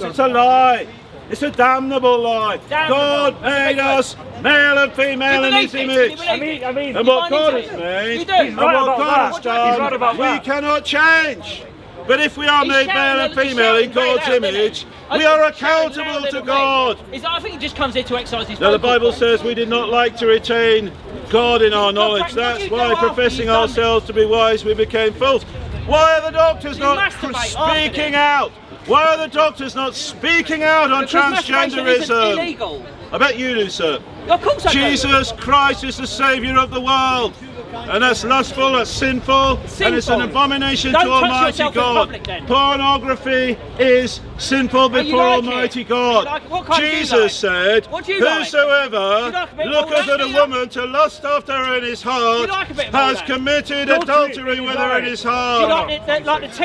course it's a lie. It's a damnable lie. God made us male and female in His image. I mean, and what God has made, and what God has done, we cannot change. But if we are made male and female in God's image, we are accountable to God. I think he just comes here to exercise his Now the Bible says we did not like to retain God in our knowledge. That's why, professing ourselves to be wise, we became fools. Why are the doctors not speaking out? Why are the doctors not speaking out on transgenderism? Illegal. I bet you do, sir. Of course I do. Jesus Christ is the Saviour of the world. And that's lustful, that's sinful, and it's an abomination to Almighty God. Pornography is sinful before Almighty God. Jesus said, whosoever looketh at a woman to lust after her in his heart has committed adultery with her in his heart.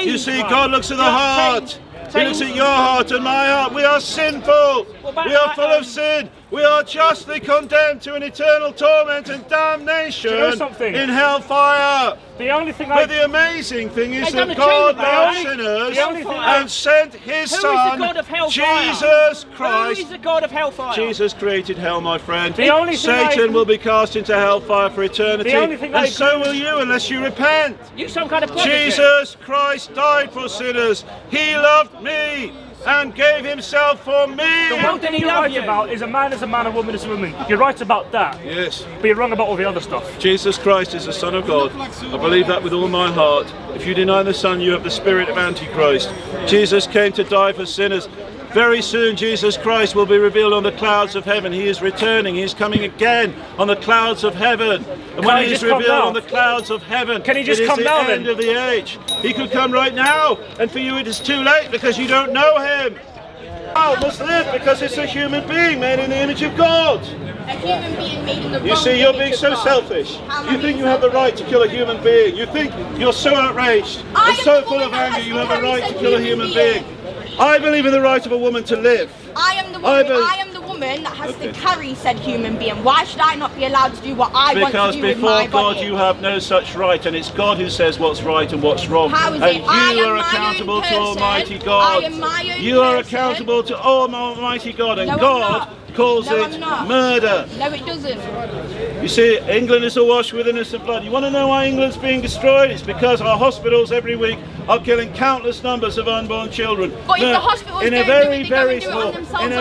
You see, God looks at the heart. He looks at your heart and my heart. We are sinful. We are full of sin. We are justly condemned to an eternal torment and damnation in hellfire. But the amazing thing is that God loved sinners and sent His Son, Jesus Christ. Who is the God of hellfire? Jesus created hell, my friend. Satan will be cast into hellfire for eternity, and so will you unless you repent. Jesus Christ died for sinners. He loved me and gave Himself for me. The one thing you're right about is a man is a man, a woman is a woman. You're right about that. Yes. But you're wrong about all the other stuff. Jesus Christ is the Son of God. I believe that with all my heart. If you deny the Son, you have the spirit of Antichrist. Jesus came to die for sinners. Very soon Jesus Christ will be revealed on the clouds of heaven. He is returning. He is coming again on the clouds of heaven. And when He is revealed on the clouds of heaven, can He just come now then? It is the end of the age. He could come right now, and for you it is too late because you don't know Him. Child must live because it's a human being made in the image of God. A human being made in the You see, you're being so selfish. You think you have the right to kill a human being. You think you're so outraged and so full of anger you have a right to kill a human being. I believe in the right of a woman to live. I am the woman that has to carry said human being. Why should I not be allowed to do what I want to do with my body? Because before God you have no such right, and it's God who says what's right and what's wrong. How is and it? you are accountable to Almighty God. I am my own You are person. accountable to Almighty God, and No, God calls it murder. No, it doesn't. You see, England is awash with innocent blood. You want to know why England's being destroyed? It's because our hospitals every week are killing countless numbers of unborn children. But if the hospitals in a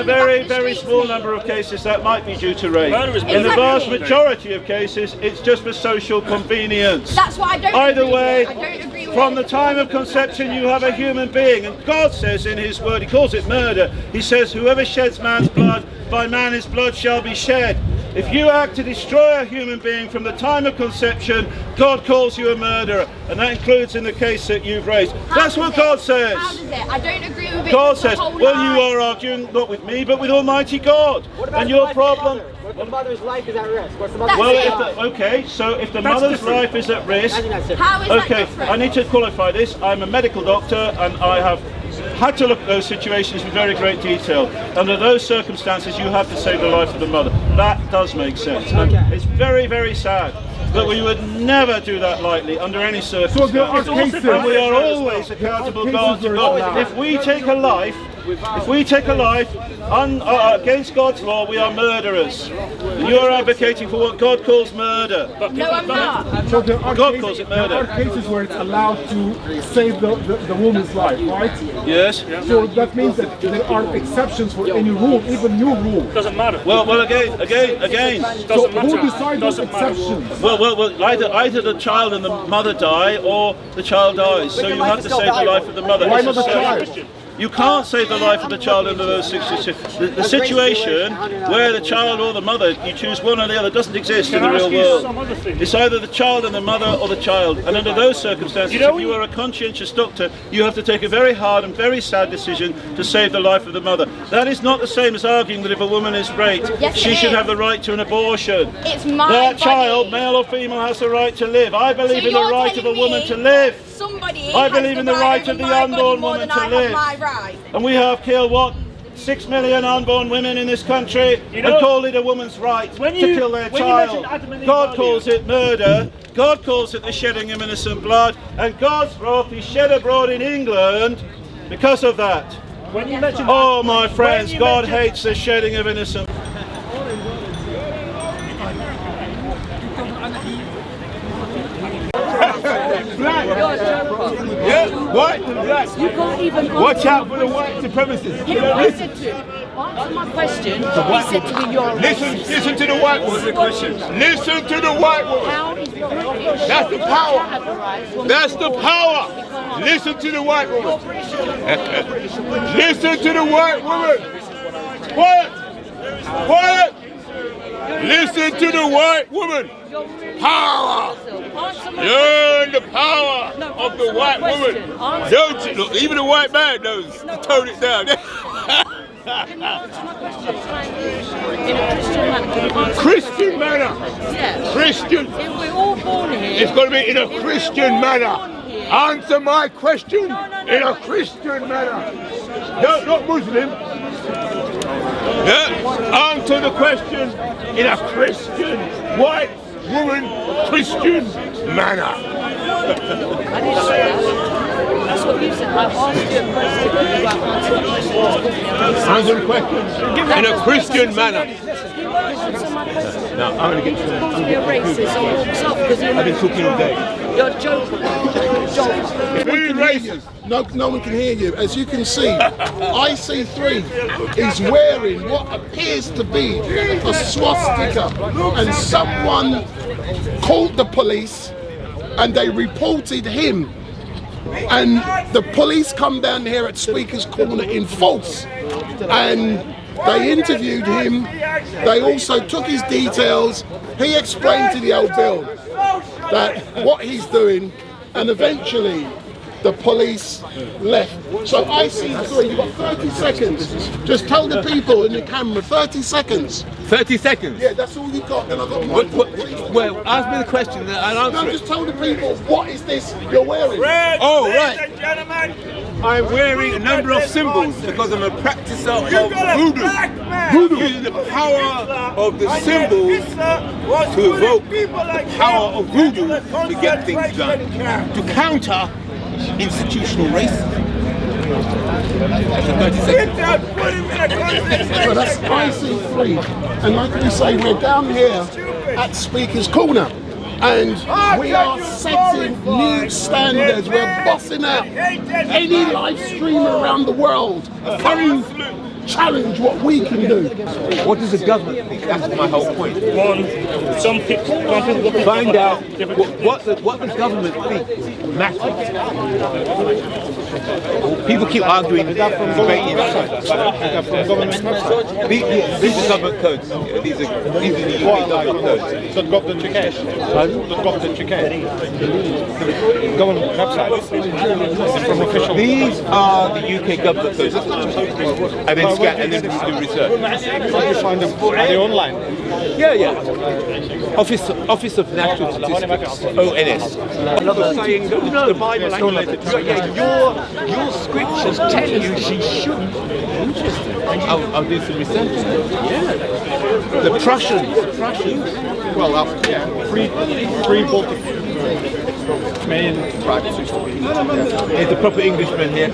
very small number of cases, that might be due to rape. In the vast majority of cases, it's just for social convenience. That's what I don't Either way, I don't agree with from the time of conception, you have a human being, and God says in His word, He calls it murder. He says, whoever sheds man's blood, by man his blood shall be shed. If you act to destroy a human being from the time of conception, God calls you a murderer, and that includes in the case that you've raised. That's what God says. How does it? I don't agree with it. God says, well, you are arguing not with me, but with Almighty God. And your problem... What if the mother's life is at risk? What's the mother's okay, so if the mother's life is at risk... How is that different? I need to qualify this. I'm a medical doctor, and I have had to look at those situations in very great detail. Under those circumstances, you have to save the life of the mother. That does make sense. And it's very, very sad that we would never do that lightly under any circumstances. So there are cases. And we are always accountable to God. If we take a life against God's law, we are murderers. And you are advocating for what God calls murder. No, I'm not. So there are God calls it murder. There are cases where it's allowed to save the woman's life, right? Yes. So that means that there are exceptions for any rule, even new rule. Doesn't matter. Well, again. So who decides those exceptions? Well, either the child and the mother die, or the child dies. So you have to save the life of the mother. Why not the child? You can't save the life of the child under those situations. The situation where the child or the mother, you choose one or the other, doesn't exist in the real world. It's either the child and the mother or the child. And under those circumstances, if you are a conscientious doctor, you have to take a very hard and very sad decision to save the life of the mother. That is not the same as arguing that if a woman is raped, she should have the right to an abortion. It's my That child, body. male or female, has the right to live. I believe in the right of a woman to live. I believe in the right of the unborn woman to live. And we have killed, what, 6 million unborn women in this country, and call it a woman's right to kill their child. God calls it murder. God calls it the shedding of innocent blood. And God's wrath is shed abroad in England because of that. When you mention Oh, my friends, God hates the shedding of innocent. Black. Yeah, white and black. You can't even Watch out for the white supremacists. Listen to answer my question. He said to me, "You're a racist." Listen to the white woman. Listen to the white woman. How is British? That's the power. categorised? That's the power. Listen to the white woman. Listen to the white woman. Quiet. Quiet. Listen to the white woman. Power. Learn the power of the white woman. Don't you? Look, even the white man knows to tone it down. Can you answer my question? In a Christian manner. Christian manner. Yeah. Christian. If we're all born here. It's going to be in a Christian manner. Answer my question in a Christian manner. No, not Muslim. Yeah. Answer the question in a Christian, white woman, Christian manner. I didn't say that. That's what you said. I asked you a question. You answered the question. Answer the question in a Christian manner. You won't answer my question. No, I'm going to get You're supposed to be a racist or walks off because you're I've been talking all day. You're joking. Who's racist? No one can hear you. As you can see, IC3 is wearing what appears to be a swastika, and someone called the police and they reported him, and the police come down here at Speaker's Corner in force and they interviewed him. They also took his details. He explained to the old Bill that what he's doing, and eventually the police left. So IC3, you've got 30 seconds. Just tell the people in the camera, 30 seconds. 30 seconds? Yeah, that's all you got. And I've got one. Well, ask me the question and I'll answer No, just tell the people, what is this you're wearing? Oh, right. I'm wearing a number of symbols because I'm a practicer of voodoo. Voodoo. Using the power of the symbols to evoke the power of voodoo to get things done. To counter institutional racism. That's a 30 seconds. So that's IC3. And like we say, we're down here at Speaker's Corner. And we are setting new standards. We're bossing out any live stream around the world. Coming challenge what we can do. What does the government think? That's my whole point. Some people Find out what the government thinks matters. People keep arguing, debating. These are government codes. These are the UK government codes. Government websites from official. These are the UK government codes. And then scan and then do research. You find them online. Yeah. Office of National Statistics, ONS. Saying the Bible your scriptures tell you she shouldn't. Interesting. I'll do some research. Yeah. The Prussians. Well, free Baltic main private system. Is the proper Englishman here?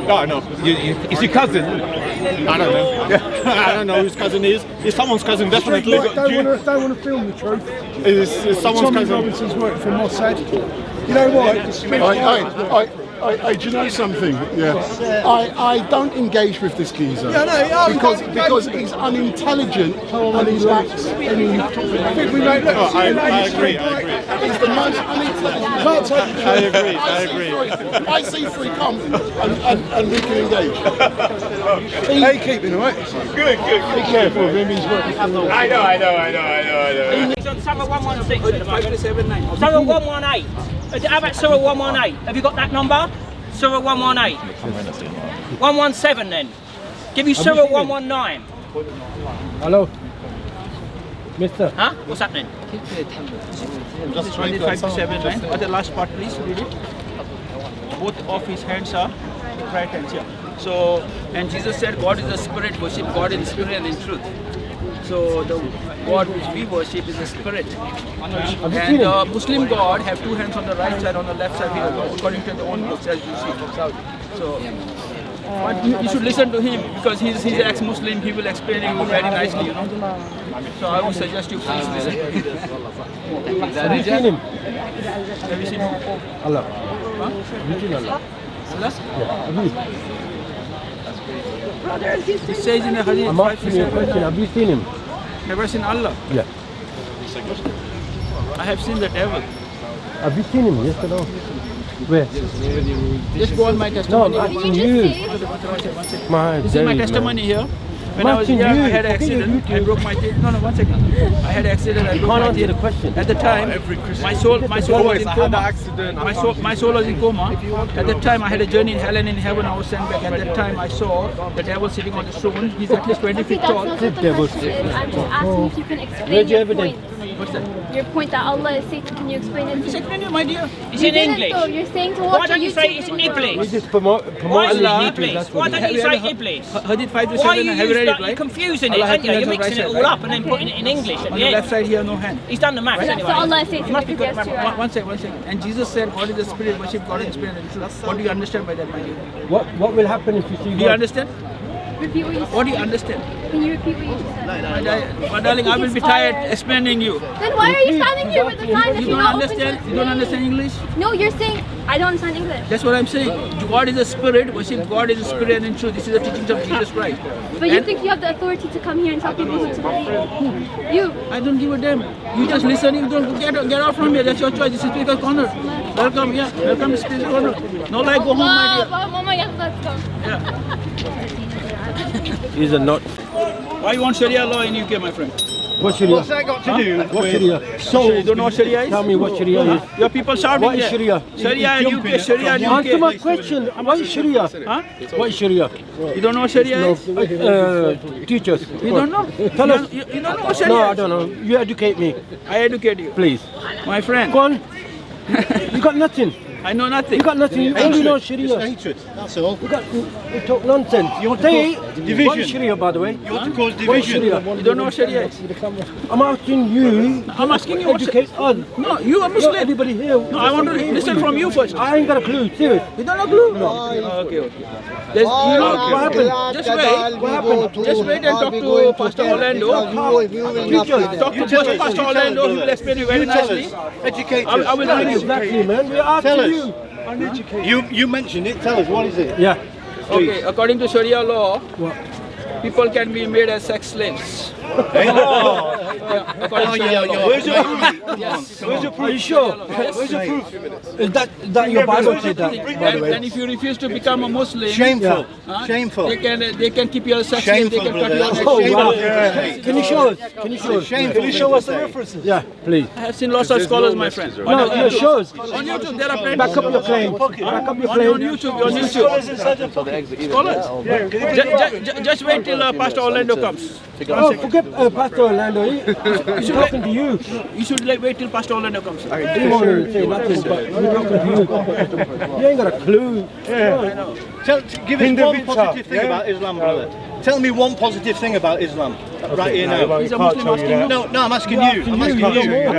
Oh, no. Is your cousin? I don't know. I don't know whose cousin he is. He's someone's cousin, definitely. Don't want to film the truth. Is someone's Tommy cousin. Robinson's worked for Mossad. You know what? Do you know something? Yeah. I don't engage with this geezer. Because he's unintelligent and he lacks any. I think we make. Look, I agree. He's the most unintelligent. I agree. IC3 come and we can engage. Hey, keeping all right. Good. Be careful of him. He's working for the. I know. He's on Surah 116 at the moment. Surah 118. How about Surah 118? Have you got that number? Surah 118. 117 then. Give you Surah 119. Hello, Mister. Huh? What's happening? Just trying to 25-7 line. What the last part, please? Read it. Both of his hands are right hands here. So, and Jesus said, God is a spirit, worship God in spirit and in truth. So the God which we worship is a spirit. And the Muslim God have two hands on the right side, on the left side here, according to the own books as you see. So But you should listen to him because he's ex-Muslim. He will explain it very nicely, you know. So I would suggest you please listen. Have you seen him? Have you seen him? Allah. Huh? Have you seen Allah? Allah? Yeah. He says in the Hadith. I'm asking you a question. Have you seen him? Never seen Allah? Yeah. I have seen the devil. Have you seen him? Yes or no? Where? Just go on my testimony. No, I'm asking you. This is my testimony here. When I was young, I had an accident. I broke my teeth. No, 1 second. I had an accident. I broke my teeth. At the time, my soul was in coma. My soul was in coma. At that time, I had a journey in hell and in heaven. I was sent back. At that time, I saw the devil sitting on the throne. He's at least 20 feet tall. I'm just asking if you can explain your point. What's that? Your point that Allah is Satan. Can you explain it? It's explain it, my dear. It's in English. Though. You're saying to watch Why don't you say it's Iblis? We just promote Why is it Allah. Iblis? Why don't you say Iblis? Hadith 5 to 7. Why are you have you read it, you're right? confusing it, aren't you? You're mixing it all up and then putting it in English at On the the left end. side here, no hand. He's done the maths So anyway. Allah is Satan. You must be If good. yes, you are. One second. And Jesus said, God is the spirit, worship God in spirit and truth. What do you understand by that, my dear? What will happen if you see Do you understand? Repeat what you said. What do you understand? Can you repeat what you just said? My darling, I will be tired explaining you. Then why are you standing here with the sign if You you're don't not open to understand? You don't explain? understand English? No, you're saying I don't understand English. That's what I'm saying. God is a spirit, worship God is a spirit and in truth. This is the teachings of Jesus Christ. But you And think you have the authority to come here and tell people who to believe? You. I don't give a damn. You just listen, you don't get out from here. That's your choice. This is Speaker's Corner. Welcome, yeah. Welcome to Speaker's Corner. No lie, go home, my dear. Mama, yes, let's go. He's a nut. Why you want Sharia law in UK, my friend? What Sharia? What's that got to do What with Sharia? You don't know what Sharia is? Tell me what Sharia is. Your people shouting What is there. Sharia? Sharia in UK, Sharia in Answer my UK. question. What is Sharia? Huh? What is Sharia? You don't know what Sharia is? Teach us. You don't know? Tell us. You don't know what Sharia No, is? I don't know. You educate me, I educate you. please. My friend, Go on. You got nothing. I know nothing. You got nothing. You only know Sharia. hatred. That's all. You talk nonsense. You want to Say cause it. division. What is Sharia, by the way? You want to cause What is division. Sharia? You don't know what Sharia is? I'm asking you. I'm asking you what Educate us. No, you are Not Muslim. everybody here. No, I want to listen from you first. I ain't got a clue. Serious. You don't know clue? No. Okay. There's, you know, What happened? just wait. What happened? Just wait and talk to Pastor Orlando. Talk to Pastor Orlando. He will explain you very nicely. Educate I will tell you. Exactly, man. We're Tell asking us. you. You mentioned it. Tell us, what is it? Yeah. Okay, according to Sharia law, people can be made as sex slaves. According to Sharia law. Where's your Yes. Where's your proof? Are you sure? Where's your proof? Is that your Bible said that, by the way? And if you refuse to become a Muslim, Shameful. huh, Shameful. they can keep you as sex slave. They Shameful, can cut you brother. off. Oh, wow. Yeah. Can you show us? Can you show us? Shameful. Can you show us the references? Yeah, please. I have seen lots of scholars, my friend. No, show us. On YouTube, there are plenty. Back up your claim. Back up your On claim. YouTube, on YouTube. Scholars. Just wait till Pastor Orlando comes. Oh, forget Pastor Orlando. He's talking to you. You should wait till Pastor Orlando comes. He won't even say nothing, but we're talking to you. You ain't got a clue. Give us one positive thing about Islam, brother. Tell me one positive thing about Islam, right here now. He's a Muslim asking you. No, I'm asking you. I'm asking you.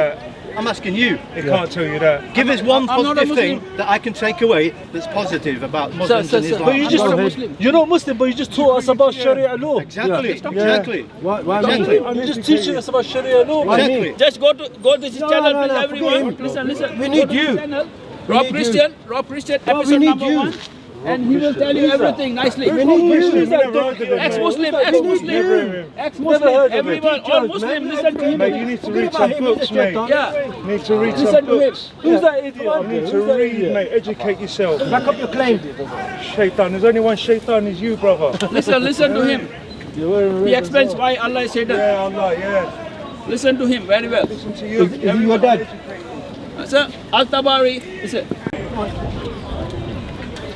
I'm asking you. He can't tell you that. Give us one I'm not a positive thing that I can take away that's positive about Muslims and Islam. But you just, you're not Muslim, but you just taught us about Sharia law. Exactly, exactly. Why Exactly. me? And you're just teaching us about Sharia law. Why Exactly. me? Just go to this channel, please, everyone. forget Listen. We Go need to this you. channel. Rob Christian, we episode need number you. 1. And he will tell you everything nicely. We need you. Ex-Muslim, everyone, all Muslim, listen to him. Mate, you need to read some books, mate. Yeah, You need to read some listen to him. books. Who's that idiot? You need to read, mate. Educate yourself. Back up your claim. Shaitan. There's only one shaitan, is you, brother. Listen to him. He explains why Allah is Satan. Yeah, Allah, yeah. Listen to him very well. Listen to you. Is he your dad? Sir, Al-Tabari, listen.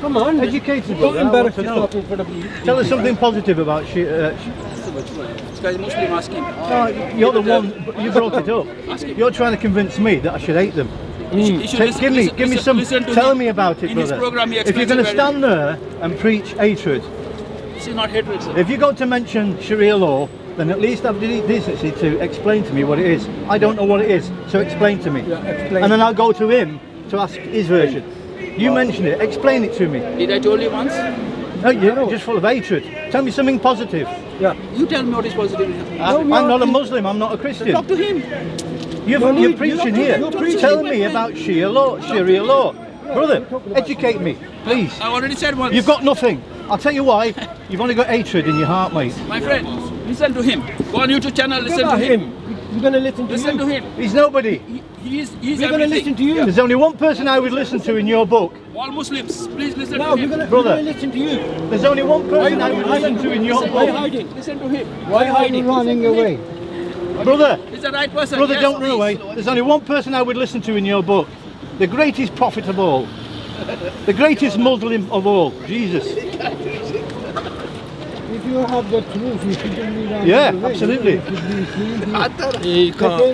Come on. Educated, Don't brother. embarrass I want yourself to in front of me. know. Tell us something positive about This guy is Muslim, ask him. you're the one, you brought it up. Ask him. You're trying to convince me that I should hate them. You should listen- Give me listen- some, listen to tell him. me about it, In his brother. program, he If you're explains going it to very stand there and preach hatred, This is not hatred, sir. if you're going to mention Sharia law, then at least have the decency to explain to me what it is. I don't know what it is, so explain to me. And then I'll go to him to ask his version. You mentioned it, explain it to me. Did I told you once? No, you're just full of hatred. Tell me something positive. Yeah. You tell me what is positive. I'm not a Muslim, I'm not a Christian. Talk to him. You're preaching here. Tell me about Sharia law. Brother, educate me, please. I already said once. You've got nothing. I'll tell you why. You've only got hatred in your heart, mate. My friend, listen to him. Go on YouTube channel, listen to him. You're going to listen to Listen to him. He's nobody. He's You're going to listen to you. There's only one person I would listen to in your book. All Muslims, please listen No, to him. you're going to listen to you. There's only one person I would listen to in your book. Why hiding? Listen to him. Why hiding? Running away. Brother, He's the right person. brother, yes, don't run please. away. There's only one person I would listen to in your book. The greatest prophet of all. The greatest Muslim of all. Jesus. If you have the truth, you should believe. Yeah, absolutely.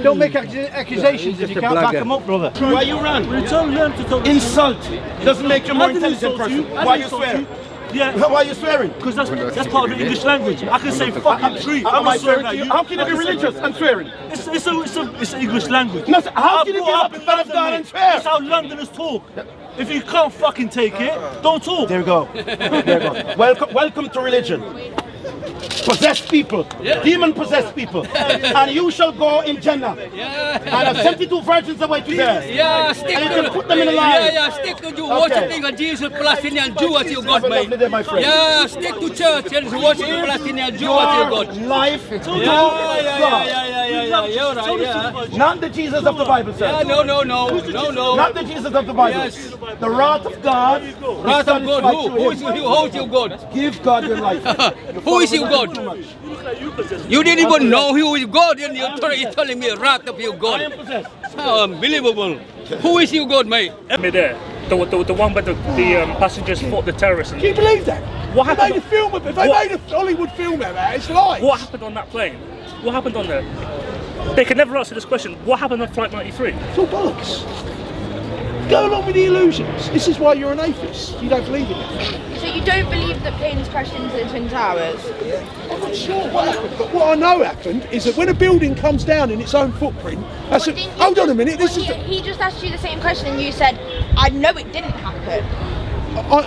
Don't make accusations if you can't back them up, brother. Why you run? Insult doesn't make you more intelligent person. Why you swearing? Yeah. Why are you swearing? Because that's part of the English language. I can say fucking tree. I'm not swearing at you. How can you be religious and swearing? It's an English language. No, how can you be up in man of God and swear? That's how Londoners talk. If you can't fucking take it, don't talk. There we go. Welcome to religion. Possessed people, demon-possessed people, and you shall go in Jannah. And 72 virgins await you there. Yeah, stick and you to can put them in the line. Yeah, stick to you worshiping a Jesus Palestinian Jew as your God, mate. Yeah, stick to church and worship a Palestinian Jew as your God. Life. Yeah. You're right, yeah. Not the Jesus of the Bible, sir. Yeah, no. Not the Jesus of the Bible. Yes. The wrath of God. Wrath of God, who is your God? Give God your life. Who is your God? You didn't even know who is God, and you're telling me wrath of your God. How unbelievable. Who is your God, mate? There, the one where the passengers fought the terrorists. Can you believe that? What happened? They made a film of it. They made a Hollywood film out of it. It's lies. What happened on that plane? What happened on there? They can never answer this question. What happened on Flight 93? It's all bollocks. Go along with the illusions. This is why you're an atheist. You don't believe in it. So you don't believe that planes crashed into the Twin Towers? I'm not sure what happened, but what I know happened is that when a building comes down in its own footprint, that's a, hold on a minute. He just asked you the same question and you said, I know it didn't happen.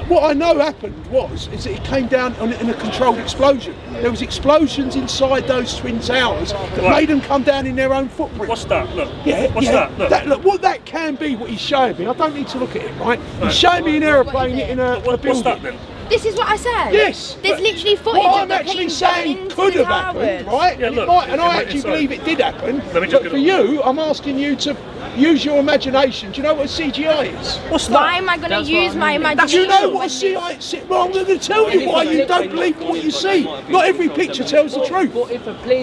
What I know happened is that it came down in a controlled explosion. There was explosions inside those Twin Towers that made them come down in their own footprint. What's that? Look. Yeah, What's that? Look. Look, what that can be, what he's showing me, I don't need to look at it, right? He's showing me an aeroplane hitting a building. What's that then? This is what I said. Yes. There's literally footage what of the I'm actually plane saying going into could the have towers. happened, right? Yeah, look, and I actually believe it did happen. But for you, I'm asking you to use your imagination. Do you know what a CGI is? What's that? Why am I going to use my imagination? Do you know what a CGI is? Well, I'm going to tell you why you don't believe what you see. Not every picture tells the truth.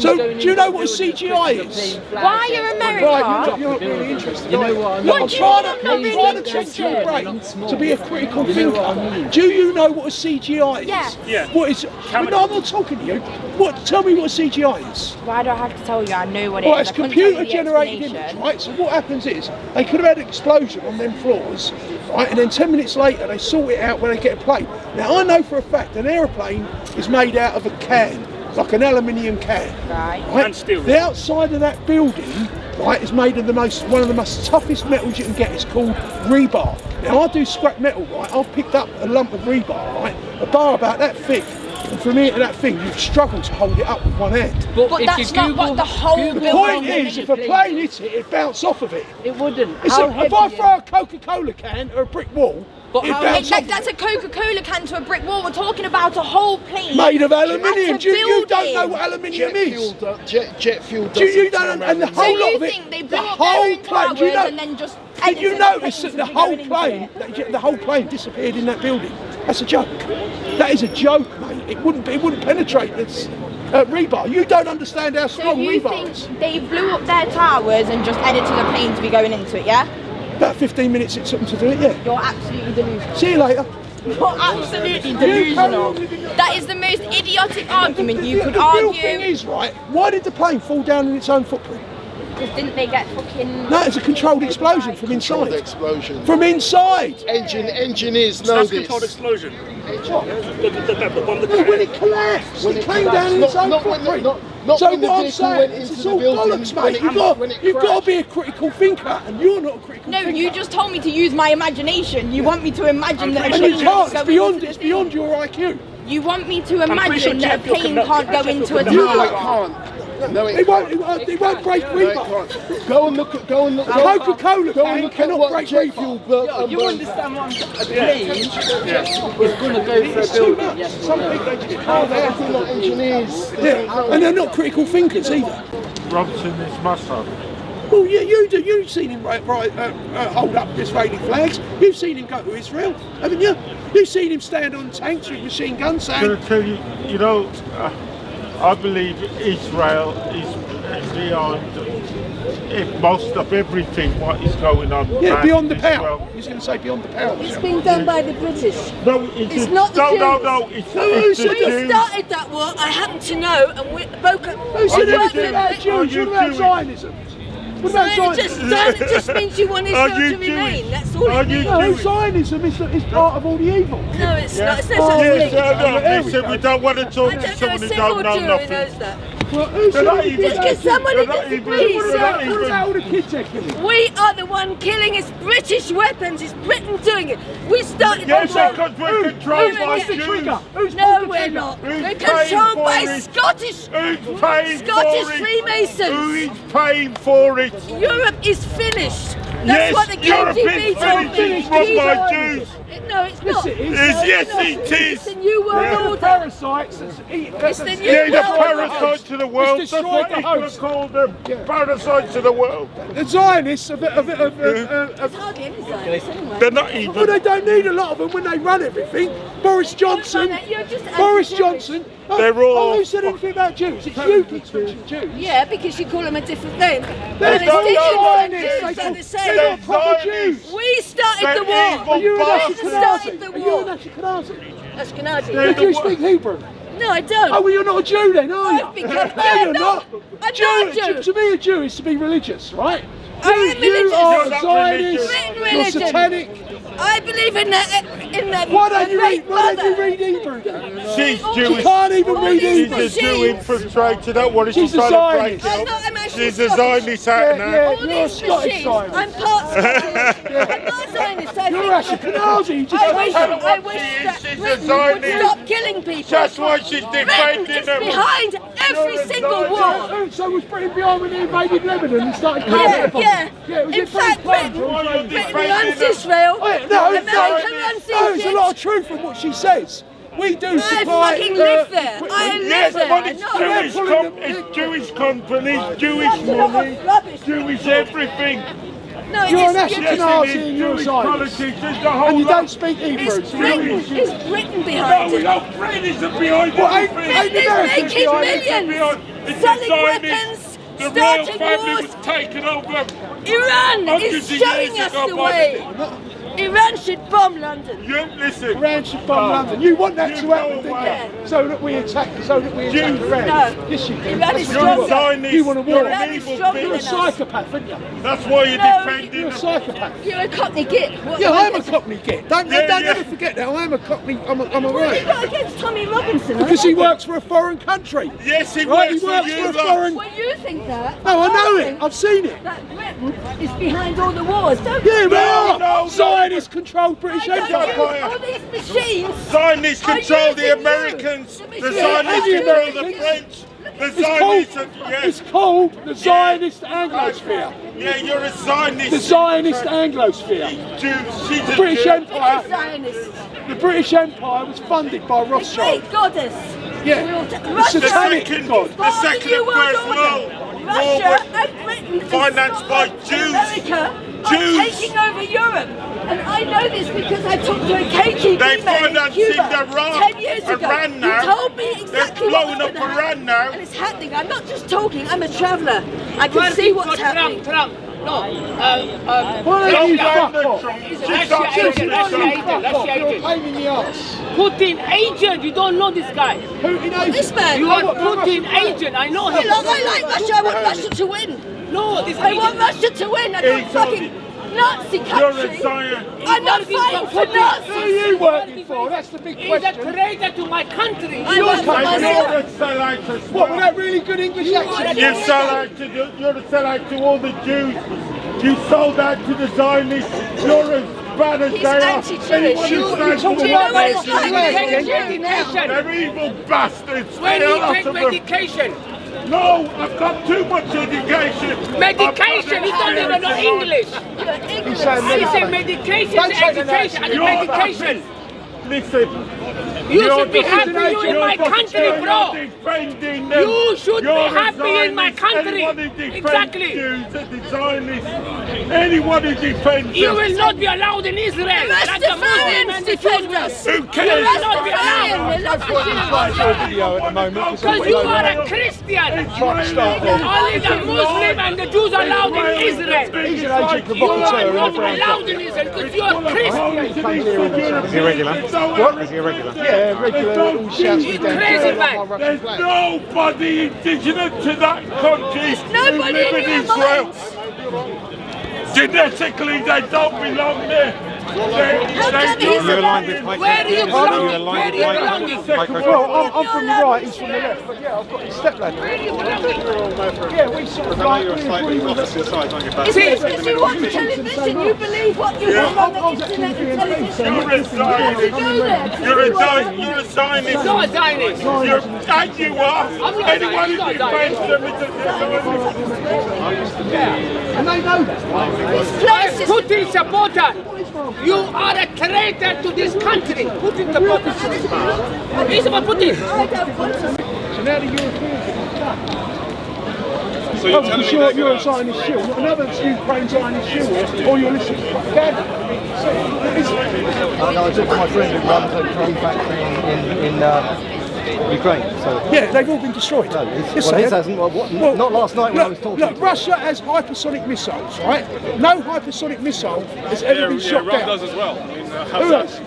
So, do you know what a CGI is? Why are America? Right, you're not really interested. You know what? I'm not trying to tempt your brain to be a critical thinker. Do you know what a CGI is? Yeah. What is? No, I'm not talking to you. What? Tell me what a CGI is. Why do I have to tell you? I know what it Well, is. it's computer-generated image, right? So what happens is they could have had an explosion on them floors, right? And then 10 minutes later they sort it out when they get a plane. Now I know for a fact an aeroplane is made out of a can, like an aluminium can. Right. And steel. The outside of that building, right, is made of one of the most toughest metals you can get. It's called rebar. Now I do scrap metal, right? I've picked up a lump of rebar, right? A bar about that thick. And from here to that thing, you've struggled to hold it up with one hand. But that's not what the whole The point is, if a plane hits it, it bounces off of it. It wouldn't. If I throw a Coca-Cola can or a brick wall, that's a Coca-Cola can to a brick wall. We're talking about a whole plane made of aluminium. You don't know what aluminium is. Jet fuel. You don't, and the whole lot of it. Think they the blew up whole their own plane. towers and then just Did you notice that the whole plane disappeared in that building? That's a joke. That is a joke, mate. It wouldn't penetrate this rebar. You don't understand how strong rebar is. Think they blew up their towers and just edited the plane to be going into it, yeah? About 15 minutes it took them to do it, yeah. You're absolutely delusional. See you later. You're absolutely delusional. That is the most idiotic argument you could argue. The real thing is, right, why did the plane fall down in its own footprint? Because didn't they get fucking... No, it's a controlled explosion from inside. Controlled explosion. From inside. Engineers know this. Controlled explosion. When it collapsed, it came down in its own footprint. Not So when the what I'm vehicle went saying into is the all building, bollocks, when mate. it You've got crashed. to be a critical thinker, and you're not a critical No, thinker. you just told me to use my imagination. You want me to imagine that a And you train can't. can't It's go into the it's beyond your IQ. You want me to pretty sure imagine that a Sheffield plane can- can't go into a No, it tower? can't. No, it It can't. won't break No, it rebar. can't. Go and look. Coca-Cola Go and can look at cannot what break jet rebar. fuel You understand what a plane is going to go for a It's too building? much. Yes. Some people they just Oh, can't. they're not engineers. Yeah, and they're not critical thinkers either. Robson is my son. Well, yeah, you do. You've seen him hold up Israeli flags. You've seen him go to Israel, haven't you? You've seen him stand on tanks with machine guns I'm saying, going to tell you, you know, I believe Israel is beyond most of everything what is going on. yeah, beyond the as power. well. He's going to say beyond the power. It's been done by the British. No, It's not the no, Jews. it's Who the said Jews. We started that war, I happen to know, and we broke up. Who said you anything Jewish? about Are Jews? you What about Jewish? Zionism? What about Zionism? It just means you want Are Israel you to remain. Jewish? That's all Are it you means. No, Jewish? Zionism is part of all the evil. No, it's not. It's no Oh, such Yes, thing. listen, we don't want to talk I to don't know someone a who single don't know Jew who nothing. knows that. Well, who They're not said even- anything Just because somebody They're not disagrees, even- What they're not about even- all the kids they're killing? we are the one killing. It's British weapons. It's Britain doing it. We started Yes, the war. because we're controlled by Who's the Jews. trigger? Who's No, pulled the we're trigger? not. Who's We're paying controlled for by it? Scottish Who's paying Scottish for it? Freemasons. Who is paying for it? Europe is finished. That's Yes, what the Europe is KGB told me. finished, run by Jews. No, it's not. Yes, it is. Yes, No, it is. It's the new world The order. parasites that's It's the new Yeah, the world order. parasite to the world. It's That's what destroyed the Hitler host. called them. Parasite to the world. The Zionists of There's hardly any Zionists anyway. They're not well, even. they don't need a lot of them when they run everything. Boris Johnson. You're just Boris anti-Jewish. Johnson. They're all- who said anything about Jews? It's you keep mentioning Jews. Yeah, because you call them a different name. They're And not it's Zionists. Jews They are the call- same. They're not proper Zionists. Jews. We started They're the war. evil Are you an bastards. Started the Ashkenazi? Are you war. an Ashkenazi? Ashkenazi. Do you speak Hebrew? No, I don't. Oh, well, you're not a Jew then, are you? I've become- No, I'm you're not. not. I'm not a Jew. To be a Jew is to be religious, right? I am You religious. are You're a not Zionist. religious. Written You're religion. satanic. I believe in the Why don't you great read Hebrew then? She's You Jewish. can't even read She's Hebrew. a Jew infiltrated. Don't worry, She's she's a trying to break Zionist. it I'm up. not, I'm actually She's a Scottish. Zionist out now. Yeah, All you're a these Scottish machines. Zionist. I'm part Scottish. I'm not Zionist. I You're think- Ashkenazi. You just I wish Tell her what that she's a Britain would Zionist. stop killing people. That's why she's Britain defending is them. behind every You're a single Zionist. war. So was Britain behind when they invaded Lebanon and started Yeah, killing people? yeah. Yeah, was In it fact, Britain's Britain plan? Britain runs Israel. No, America runs there's a Egypt. lot of truth in what she says. We do supply. fucking live there. equipment. I live Yes, there. but it's No. Jewish, it's Jewish companies, Jewish money, Jewish everything. No, You're an it's Ashkenazi and you're a Jewish Zionist. politics, there's the whole And you lot. don't speak Hebrew. It's so you're Britain. Jewish. It's Britain No, behind we it. don't. Britain is behind Well, everything. ain't Britain is America making behind it? millions, It's selling Zionist. weapons, The royal starting family wars. was taken over. Iran hundreds is of showing years us ago the by way. Iran should bomb London. You listen. Iran should bomb London. You want that You to go happen, away. didn't you? So that we attack Iran. No. Yes, you do. Iran is That's You're what a you want. Zionist. You want a war. You're Iran an is evil stronger You're a bitch. than us. psychopath, aren't you? That's why you're No, defending You're a them. psychopath. You're a Cockney git. What Yeah, am I'm a against? Cockney git. Don't Yeah. ever forget that. I am a Cockney. I'm a What have you right. got against Tommy Robinson? Because he works for a foreign country. Yes, he Right, he works for works you for a lot. foreign. Well, you think that. No, I know it. think I've seen it. That Britain is behind all the wars. Don't Yeah, we are. no, Zionist controlled British I don't Empire. use all these machines. Zionists Are control using the you. Americans. The The machines Zionists are control the using you. French. The It's called, Zionists are, yes. it's called the Zionist Anglosphere. Yeah, you're a Zionist. The Zionist Anglosphere. Jew. She's The a British Jew. Empire. Zionists. The British Empire was funded by Rothschild. Great goddess. Yeah. Russia The The satanic second, god. the Part of the second New and World First Order. World Russia War and Britain and financed by Scotland Jews. and America Jews. are taking over Europe. And I know this because I talked to a KGB They man in financing Cuba Iran. 10 years ago. Iran now. He told me They're exactly blowing what's up gonna happen. Iran now. And it's happening. I'm not just talking, I'm a traveller. I can see what's happening. Trump. No. Why don't you Don't fuck blame off? the Trump. He's a She's Russia not agent, listening. Russia Fuck agent, off. Russia You're a agent. pain in the ass. Putin agent, you don't know this guy. Putin agent. This man. You are Putin agent, I know him. I like Russia. I want Russia to win. No, this I want Russia to win. I don't fucking. Nazi You're country. a Zion. I'm not fighting for Nazis. Who are you working for? That's the big question. He's a traitor to my country. I work for And you're myself. a Selite as What, well. with that really good English accent? You're a Selite to all the Jews. You sold out to the Zionists. You're as bad as He's they are. anti-Jewish. Anyone who You stands know for what one it's like nation, being a Jew now? they're evil bastards. When They're you a lot take of them. medication. No, I've got too much education. Medication, you don't even know English. He's saying He said medication, Don't say education, and medication. Listen. You should be happy you're in my country, bro. Defending them. You should be You're a happy in my Zionist. country. Anyone who defends Exactly. Jews are the Zionists. Anyone who defends You them. will not be allowed in Israel. Like the Muslims and the Jews. Who You cares? will not be allowed. Video at the moment. Because you are a Christian. Only the Muslim and the Jews are allowed in Israel. He's an agent You are provocateur in the not ground. allowed in Israel because you are Christian. Is he regular? What? Is he a regular? Yeah, regular. All shouts me down. Crazy man. There's nobody indigenous to that country who nobody live in in your Israel. minds. Genetically, they don't belong there. You're aligned with Mike. Where are you belonging? Where are you belonging? Well, I'm from the right, he's from the left, but yeah, I've got his stepladder. Yeah, we sort of like, we agree with it. See, because you watch television, you believe what you want on the internet and television. You're a Zionist. You're a Zionist. You're not a Zionist. And you are. I'm not a Anyone who Zionist. defends them is a Zionist. And they know that. Putin supporter. You are a traitor to this country. Putin supporter. He's about Putin. So now the Europeans are so you're a Zionist shield, not another Ukraine Zionist shield, or you're listening to propaganda. No, I took my friend who runs a drone factory in Ukraine. So yeah, they've all been destroyed. No, his hasn't. Well, not last night when I was talking. Look, Russia has hypersonic missiles, right? No hypersonic missile has ever been shot down. Iran does as well. Who else?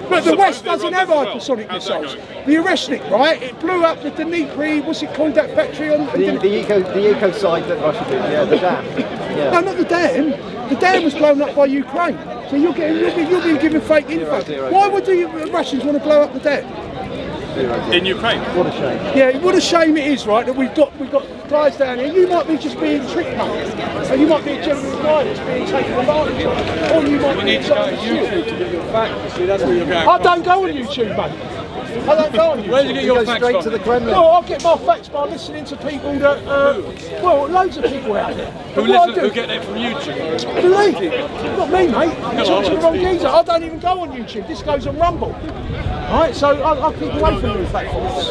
But the West doesn't have hypersonic missiles. The Oreshnik, right? It blew up the Dnipro, what's it called, that factory on... The eco side that Russia did, yeah, the dam. Yeah. No, not the dam. The dam was blown up by Ukraine. So you're being given fake info. Why would the Russians want to blow up the dam? In Ukraine. What a shame. Yeah, what a shame it is, right, that we've got guys down here. You might be just being tricked, mate. And you might be a genuine guy that's being taken advantage of. Or you might be something YouTube to get your facts. See, that's where you're going. I don't go on YouTube, mate. I don't go on YouTube. Where do you get your facts straight from? to the Kremlin. Well, I get my facts by listening to people that, well, loads of people out there. Who get it from YouTube? Believe it. Not me, mate. Talk to the wrong geezer. I don't even go on YouTube. This goes on Rumble. Right, so I'll keep away from these platforms.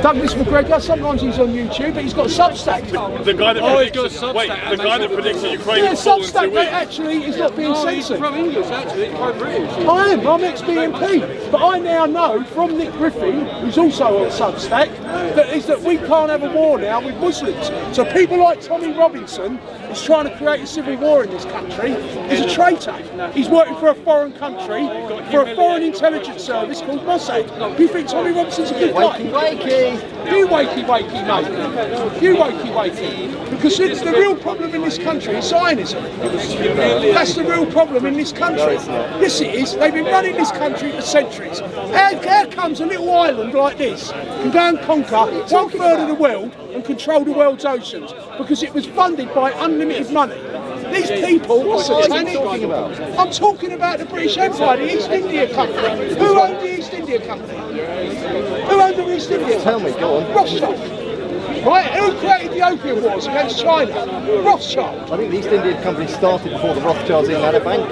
Douglas McGregor, sometimes he's on YouTube, but he's got a Substack. The guy that predicts that Ukraine Yeah, will fall in 2 Substack weeks. actually is not being censored. He's pro-English, actually. He's pro-British. I am, I'm ex-BNP, but I now know from Nick Griffin, who's also on Substack, that we can't have a war now with Muslims. So people like Tommy Robinson is trying to create a civil war in this country. He's a traitor. He's working for a foreign country, for a foreign intelligence service called Mossad. You think Tommy Robinson's a good guy? Wakey. You wakey, mate. You wakey. Because the real problem in this country is Zionism. That's the real problem in this country. Yes, it is. They've been running this country for centuries. How comes a little island like this can go and conquer 1/3 of the world and control the world's oceans? Because it was funded by unlimited money. These people are satanic. I'm talking about the British Empire, the East India Company. Who owned the East India Company? Who owned the East India Company? Tell me, go on. Rothschild. Right, who created the Opium Wars against China? Rothschild. I think the East India Company started before the Rothschilds even had a bank.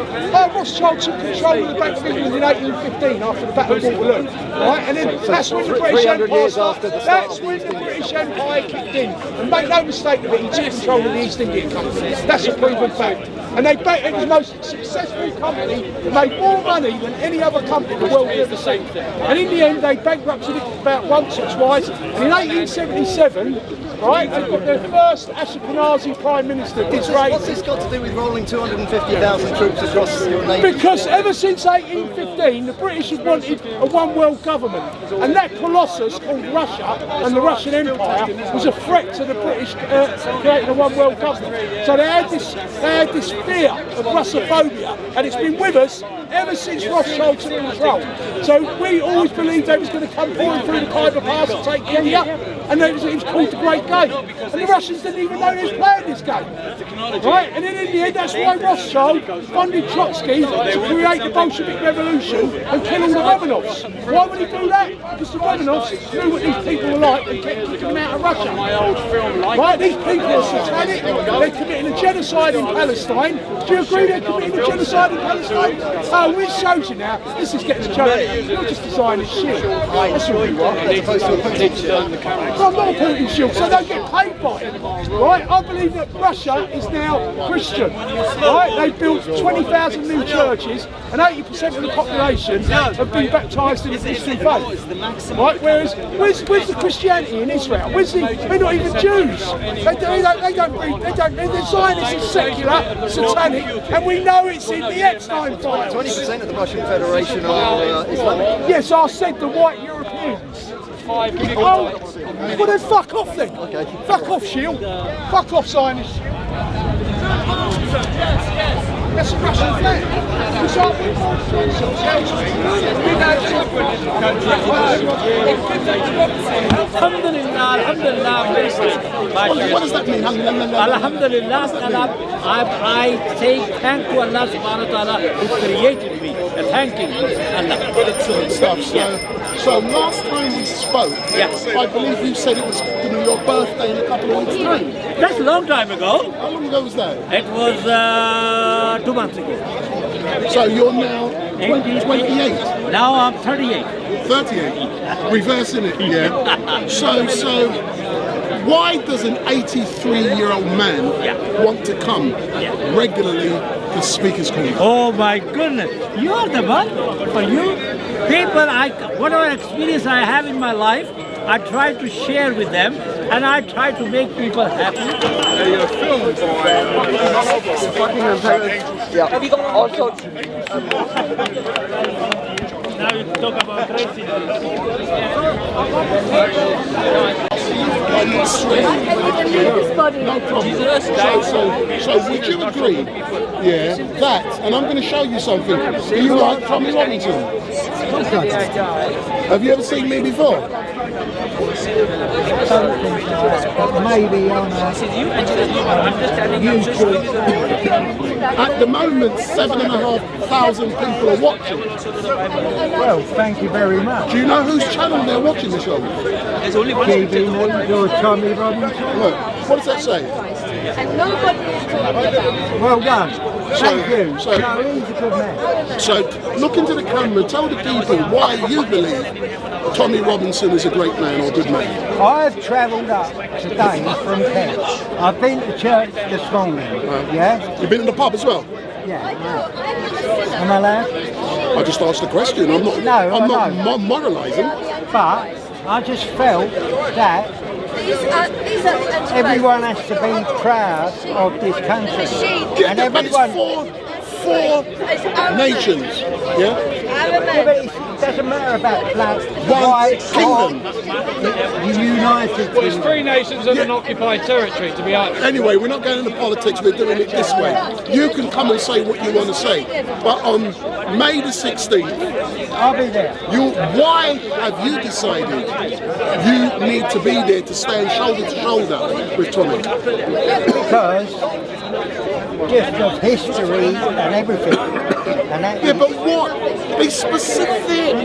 Rothschild took control of the Bank of England in 1815 after the Battle of Waterloo. Right, and then that's when the British 300 Empire years after the start that's when the British Empire kicked in. And make no mistake of it, he took control of the East India Company. That's a proven fact. And it was the most successful company that made more money than any other company in the world ever seen. And in the end, they bankrupted it about once or twice. And in 1877, right? They've got their first Ashkenazi Prime Minister, Israel. What's this got to do with rolling 250,000 troops across your nation? Because ever since 1815, the British have wanted a one world government, and that colossus called Russia and the Russian Empire was a threat to the British creating a one world government. So they had this fear of Russophobia, and it's been with us ever since Rothschild took control. So we always believed they was going to come pouring through the Khyber Pass and take India, and it was called the Great Game. And the Russians didn't even know they was playing this game. Right? And then in the end, that's why Rothschild funded Trotsky to create the Bolshevik Revolution and kill all the Romanovs. Why would he do that? Because the Romanovs knew what these people were like and kept kicking them out of Russia. Right? These people are satanic. They're committing a genocide in Palestine. Do you agree they're committing a genocide in Palestine? Oh, we showed you now. This is getting a joke. You're just designing shit. That's all you are. As opposed to a Putin shield in the camera. Well, I'm not a Putin shield, so don't get paid by it. Right? I believe that Russia is now Christian. Right? They've built 20,000 new churches, and 80% of the population have been baptised in the Christian faith. Right? Whereas, where's the Christianity in Israel? They're not even Jews. They're Zionists, it's secular, satanic, and we know it's in the Epstein files. 20% of the Russian Federation are Islamic. Yes, I said the white Europeans. Oh, well then fuck off then. Okay. Fuck off, Shield. Fuck off, Zionist Shield. That's a Russian flag. What does that mean? Alhamdulillah, I say thank to Allah subhanahu wa ta'ala who created me and thanking Allah. Excellent stuff. So last time we spoke, I believe you said it was going to be your birthday in a couple of weeks' time. That's a long time ago. How long ago was that? It was 2 months ago. So you're now 28? Now I'm 38. 38? Reversing it, yeah. So why does an 83-year-old man want to come regularly to Speaker's Corner? Oh my goodness, you are the one. For you, people, whatever experience I have in my life, I try to share with them, and I try to make people happy. Have you got also? Now you talk about racism. So would you agree, that, and I'm going to show you something, do you like Tommy Robinson? Have you ever seen me before? Maybe on YouTube. At the moment, 7,500 people are watching. Well, thank you very much. Do you know whose channel they're watching this on? There's only one. You're Tommy Robinson. Look, what does that say? And nobody is talking about. Well done. Thank you. So he's a good man. So look into the camera and tell the people why you believe Tommy Robinson is a great man or good man. I've travelled up today from Kent. I've been to church this morning. Yeah? You've been in the pub as well? Yeah. Am I allowed? I just asked a question. I'm not moralising. But I just felt that everyone has to be proud of this country. And everyone. Four nations. Yeah? It doesn't matter about black, white, kingdom. The United Well, it's 3 nations and an occupied territory, to be honest. Anyway, we're not going into politics, we're doing it this way. You can come and say what you want to say, but on May the 16th, I'll be there. Why have you decided you need to be there to stand shoulder to shoulder with Tommy? Because just of history and everything. Yeah, but what? Be specific.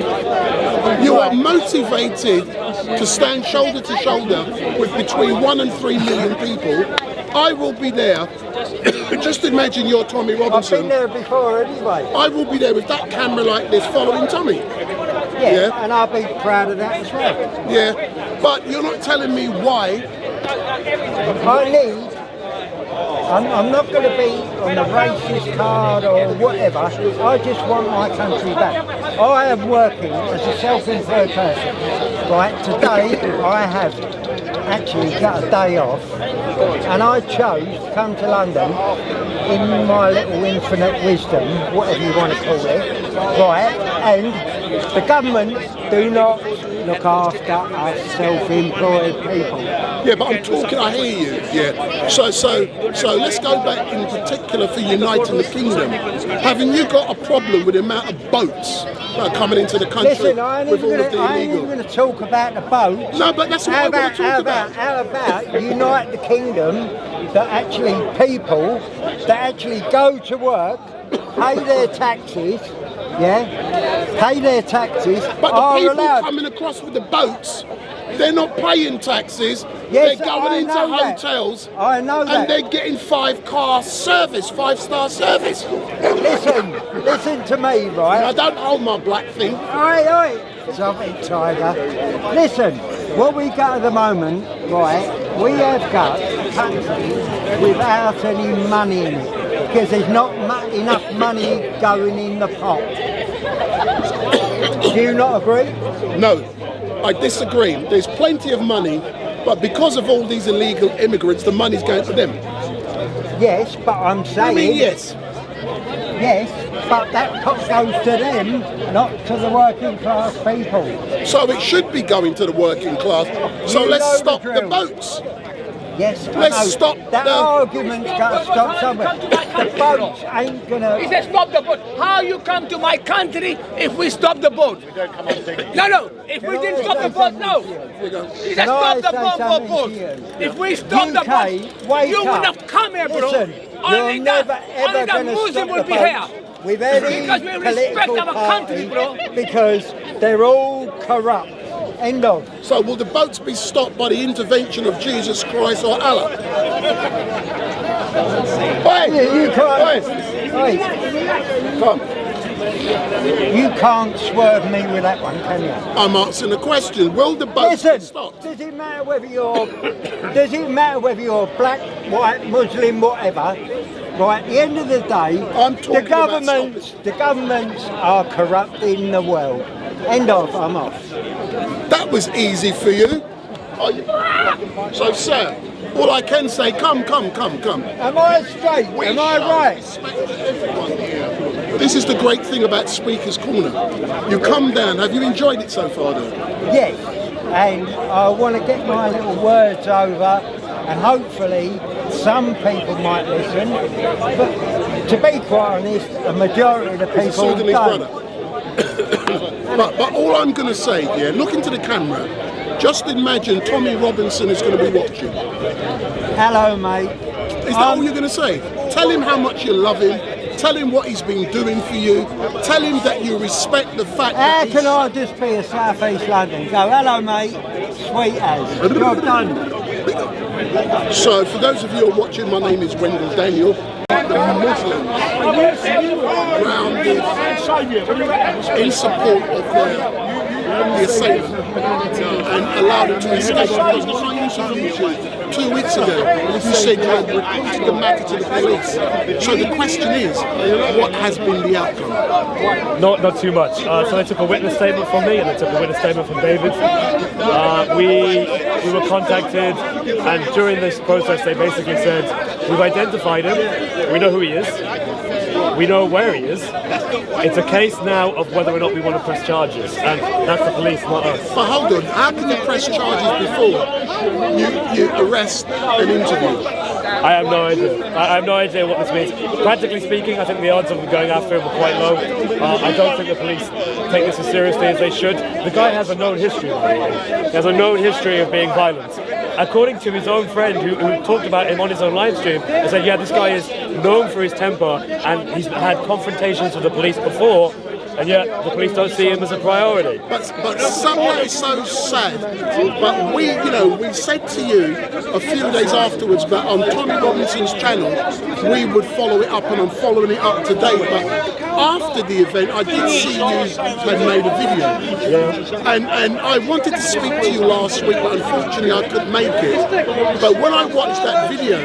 You are motivated to stand shoulder to shoulder with between 1 and 3 million people. I will be there. Just imagine you're Tommy Robinson. I've been there before anyway. I will be there with that camera like this following Tommy. Yeah, and I'll be proud of that as well. Yeah, but you're not telling me why. I'm not going to be on the racist card or whatever. I just want my country back. I am working as a self-employed person. Right, today I have actually got a day off, and I chose to come to London in my little infinite wisdom, whatever you want to call it, right? And the government do not look after us self-employed people. Yeah, but I'm talking, I hear you, yeah. So let's go back in particular for uniting the kingdom. Haven't you got a problem with the amount of boats that are coming into the country? Listen, I ain't even going to talk about the boats. No, but that's what I want to talk about. How about unite the kingdom, that actually people that actually go to work, pay their taxes, pay their taxes, but are the people allowed. coming across with the boats, they're not paying taxes. Yes, they're going into hotels. I know that. And they're getting 5-star service. Listen to me, right? I don't hold my black thing. Oi, stop it, Tiger. Listen, what we got at the moment, right, we have got a country without any money in it, because there's not enough money going in the pot. Do you not agree? No, I disagree. There's plenty of money, but because of all these illegal immigrants, the money's going to them. Yes, but I'm saying... I mean, yes. Yes, but that pot goes to them, not to the working class people. So it should be going to the working class. So let's stop the boats. Yes, let's stop that argument's got to stop somewhere. The boats ain't gonna. He said stop the boat. How you come to my country if we stop the boat? No. If we didn't stop the boat, no. He said stop the boat. If we stop the boat, you would have come here, bro. Listen, only the Muslim will be here. With any because we respect our country, bro. Because they're all corrupt. End of. So will the boats be stopped by the intervention of Jesus Christ or Allah? You can't. Come. You can't swerve me with that one, can you? I'm answering the question. Will the boats be stopped? Does it matter whether you're black, white, Muslim, whatever? Right, at the end of the day, the governments are corrupting the world. End of, I'm off. That was easy for you. So, sir, all I can say, come. Am I straight? Am I right? This is the great thing about Speaker's Corner. You come down. Have you enjoyed it so far, though? Yes, and I want to get my little words over, and hopefully some people might listen. But to be quite honest, a majority of the people don't. But all I'm going to say, look into the camera. Just imagine Tommy Robinson is going to be watching. Hello, mate. Is that all you're going to say? Tell him how much you love him. Tell him what he's been doing for you. Tell him that you respect the fact that How can I just be a South East London? Go, hello, mate. Sweet as. Job done. So, for those of you who are watching, my name is Wendell Daniel. The Muslims grounded in support of the assailant and allowed him to escape. Because when I interviewed you 2 weeks ago, you said you had reported the matter to the police. So the question is, what has been the outcome? Not too much. So they took a witness statement from me and they took a witness statement from David. We were contacted, and during this process they basically said, we've identified him, we know who he is, we know where he is. It's a case now of whether or not we want to press charges, and that's the police, not us. But hold on, how can you press charges before you arrest and interview? I have no idea. I have no idea what this means. Practically speaking, I think the odds of them going after him were quite low. I don't think the police take this as seriously as they should. The guy has a known history. He has a known history of being violent. According to his own friend who talked about him on his own live stream, he said, yeah, this guy is known for his temper and he's had confrontations with the police before, and yet the police don't see him as a priority. But something is so sad. But we said to you a few days afterwards that on Tommy Robinson's channel we would follow it up, and I'm following it up today. But after the event, I did see you had made a video, and I wanted to speak to you last week, but unfortunately I couldn't make it. But when I watched that video,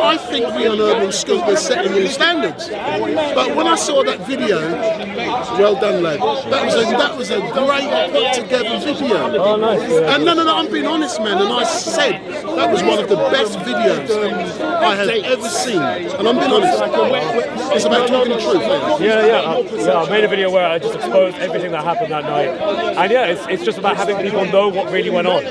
I think we on Urban Scoop are setting new standards. But when I saw that video, Well done, lad. That was a great put together video. Oh, nice. And no, I'm being honest, man. And I said that was one of the best videos I have ever seen. And I'm being honest. It's about talking the truth. I made a video where I just exposed everything that happened that night. And yeah, it's just about having people know what really went on.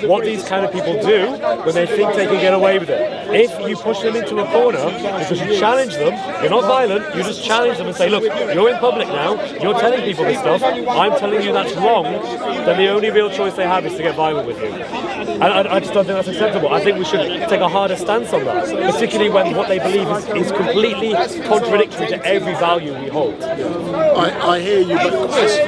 What these kind of people do when they think they can get away with it. If you push them into a corner because you challenge them, you're not violent, you just challenge them and say, look, you're in public now, you're telling people this stuff, I'm telling you that's wrong, then the only real choice they have is to get violent with you. And I just don't think that's acceptable. I think we should take a harder stance on that, particularly when what they believe is completely contradictory to every value we hold. I hear you, but Chris,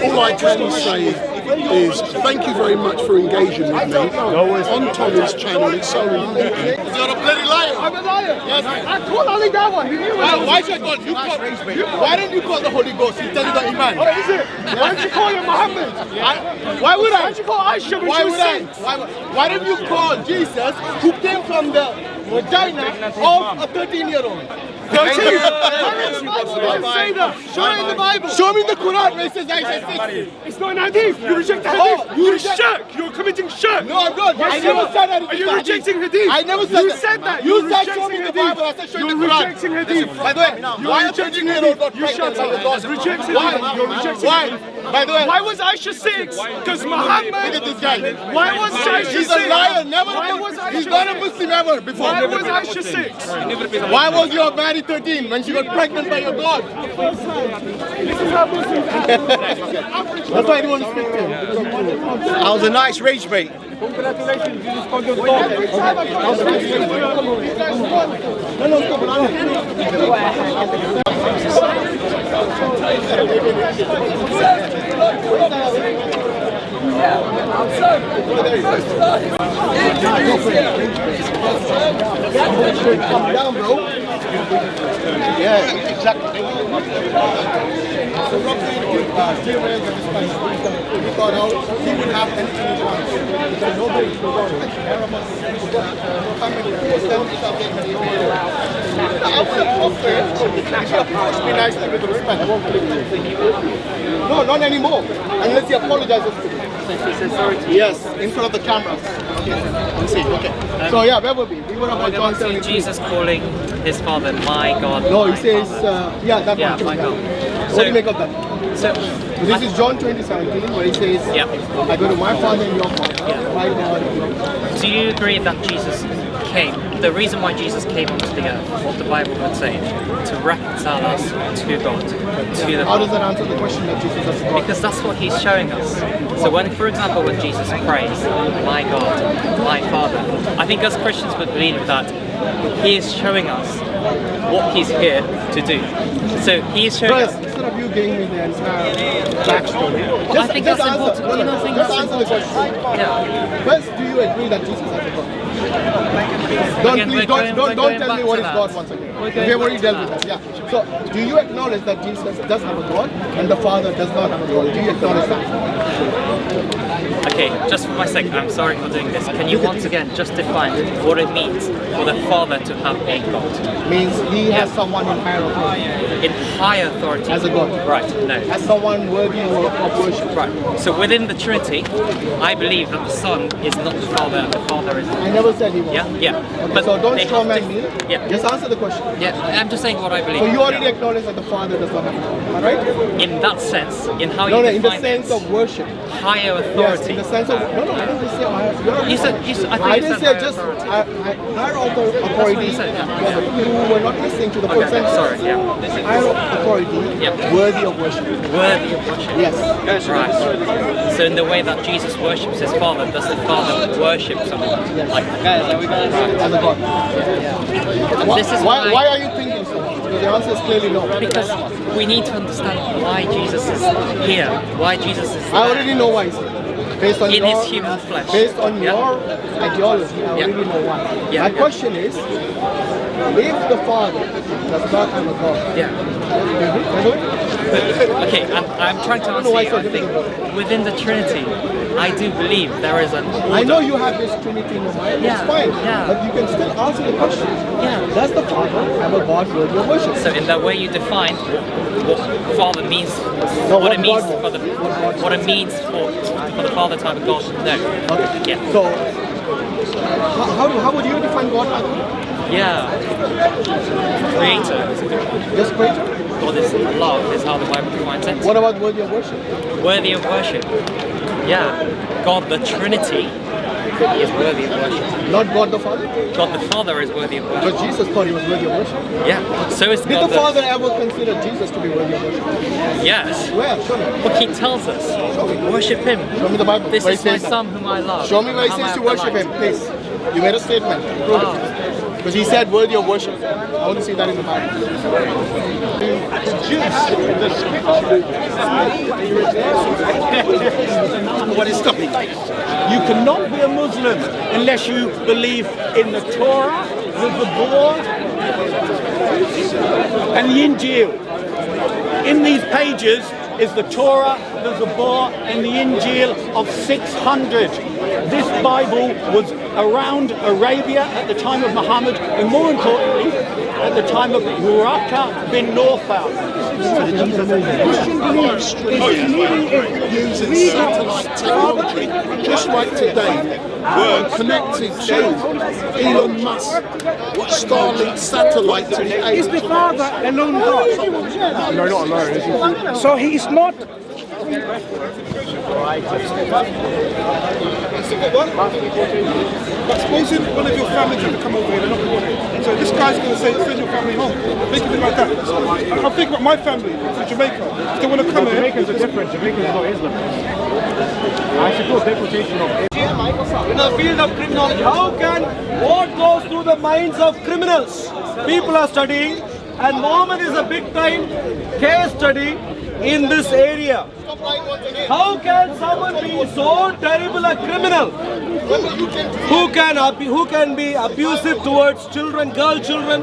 all I can say is thank you very much for engaging with me on Tommy's channel. It's so important. You're a bloody liar. I'm a liar. Yes. I called Ali Dawa. Why should I call you? Why didn't you call the Holy Ghost? He's telling you the Iman. Oh, is it? Why didn't you call him Muhammad? Why would I? Why didn't you call Aisha? Why would I? Why didn't you call Jesus, who came from the vagina of a 13-year-old? 13? Why didn't say that? Show me in the Bible. Show me the Quran where it says Aisha 60. It's not an hadith. You reject the hadith. You're shirk. You're committing shirk. No, I'm not. I never said that. Are you rejecting hadith? I never said that. You said that. You said show me the Bible. I said show me the Quran. You're rejecting hadith. By the way, why are 13-year-old not pregnant by the daughter? Why? You're rejecting hadith. By the way, why was Aisha 6? Because Muhammad. Look at this guy. Why was Aisha 6? He's a liar. Never. He's not a Muslim ever before. Why was Aisha 6? Why was your married 13 when she got pregnant by your God? This is how Muslims act. That's why I didn't want to speak to him. That was a nice rage bait. Congratulations, you just got your dog. Come down, bro. Yeah, exactly. He thought out he would have anything he wants. Because nobody is going to be nice with respect. No, not anymore. Unless he apologizes to me. He says sorry to you. Yes, in front of the cameras. Okay. Okay. So yeah, where were we? We were about John 17. Jesus calling his father my God. No, he says, that one. My God. What do you make of that? So this is John 20:17, where he says, I go to my father and your father, my God. Do you agree that Jesus came, the reason why Jesus came onto the earth, what the Bible would say, to reconcile us to God, to the How does that answer the question that Jesus is God? Because that's what he's showing us. So when, for example, when Jesus prays, my God, my Father, I think as Christians would believe that he is showing us what he's here to do. So he is showing us. Instead of you giving me the entire backstory, I think that's important. Just answer the question. Yeah. First, do you agree that Jesus is a God? Don't tell me what is God once again. We have already dealt with that. Yeah. So, do you acknowledge that Jesus does have a God and the Father does not have a God? Do you acknowledge that? Okay, just for my sake, I'm sorry for doing this. Can you once again just define what it means for the Father to have a God? Means he has someone in higher authority. In higher authority? As a God. Right, no. As someone worthy of worship. Right. So within the Trinity, I believe that the Son is not the Father and the Father is... I never said he was. Yeah? Okay, but so don't comment me. Yeah. Just answer the question. Yeah, I'm just saying what I believe. So you already acknowledge that the Father does not have a God, am I right? In that sense, in how you define in the sense of worship. Higher authority. Yes, in the sense of... No, I didn't say higher. I didn't say just higher authority. You were not listening to the full sentence. Sorry, higher authority, worthy of worship. Worthy of worship. Yes. Right. So in the way that Jesus worships his Father, does the Father worship someone? Yes. Like, as a God. Why are you thinking so? Because the answer is clearly no. Because we need to understand why Jesus is here. Why Jesus is there. I already know why he's here. Based on his human flesh. Based on your ideology, I already know why. My question is, if the Father does not have a God, okay, I'm trying to answer you, I think, within the Trinity, I do believe there is an order. I know you have this Trinity in your mind, Yeah, it's fine. yeah. But you can still answer the question. Yeah. Does the Father have a God worthy of worship? So in that way you define what Father means, what it means for the Father to have a God. No. Okay. Yeah. So, how would you define God? Yeah. Creator. Just creator? God is love, is how the Bible defines it. What about worthy of worship? Worthy of worship. Yeah. God the Trinity is worthy of worship. Not God the Father? God the Father is worthy of worship. But Jesus thought he was worthy of worship. Yeah. So is Did God the Father ever consider Jesus to be worthy of worship? Yes. Where? Show me. Look, he tells us, worship him. Show me the Bible. This Where is he my says son that. whom I love. Show me where he Am I says to of the worship light? him, please. You made a statement. Prove it. Because he said worthy of worship. I want to see that in the Bible. What is stopping you? You cannot be a Muslim unless you believe in the Torah, the Zabur, and the Injil. In these pages is the Torah, the Zabur, and the Injil of 600. This Bible was around Arabia at the time of Muhammad, and more importantly, at the time of Waraka bin Nawfal. Christian beliefs using satellite technology, just like today, connected to Elon Musk Starlink satellite to the Is the Father alone God? No, not alone. So he is not. But supposing one of your family trying to come over here, they're not going to want it. So this guy's going to say, send your family home. Think of it like that. I'm thinking about my family from Jamaica. If they want to come here. Jamaicans are different. Jamaicans are not Islam. I support deportation of In the field of criminology, how can what goes through the minds of criminals? People are studying, and Mohammed is a big time case study in this area. How can someone be so terrible a criminal who can be abusive towards children, girl children,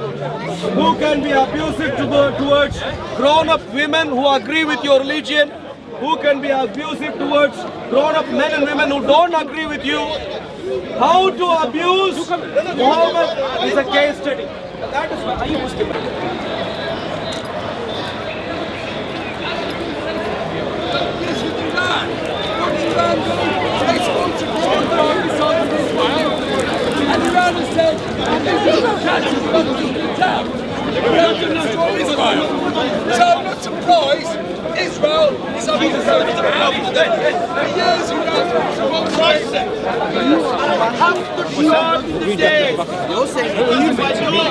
who can be abusive towards grown-up women who agree with your religion, who can be abusive towards grown-up men and women who don't agree with you? How to abuse Muhammad is a case study. That is why I Muslim. So I'm not surprised Israel is under the years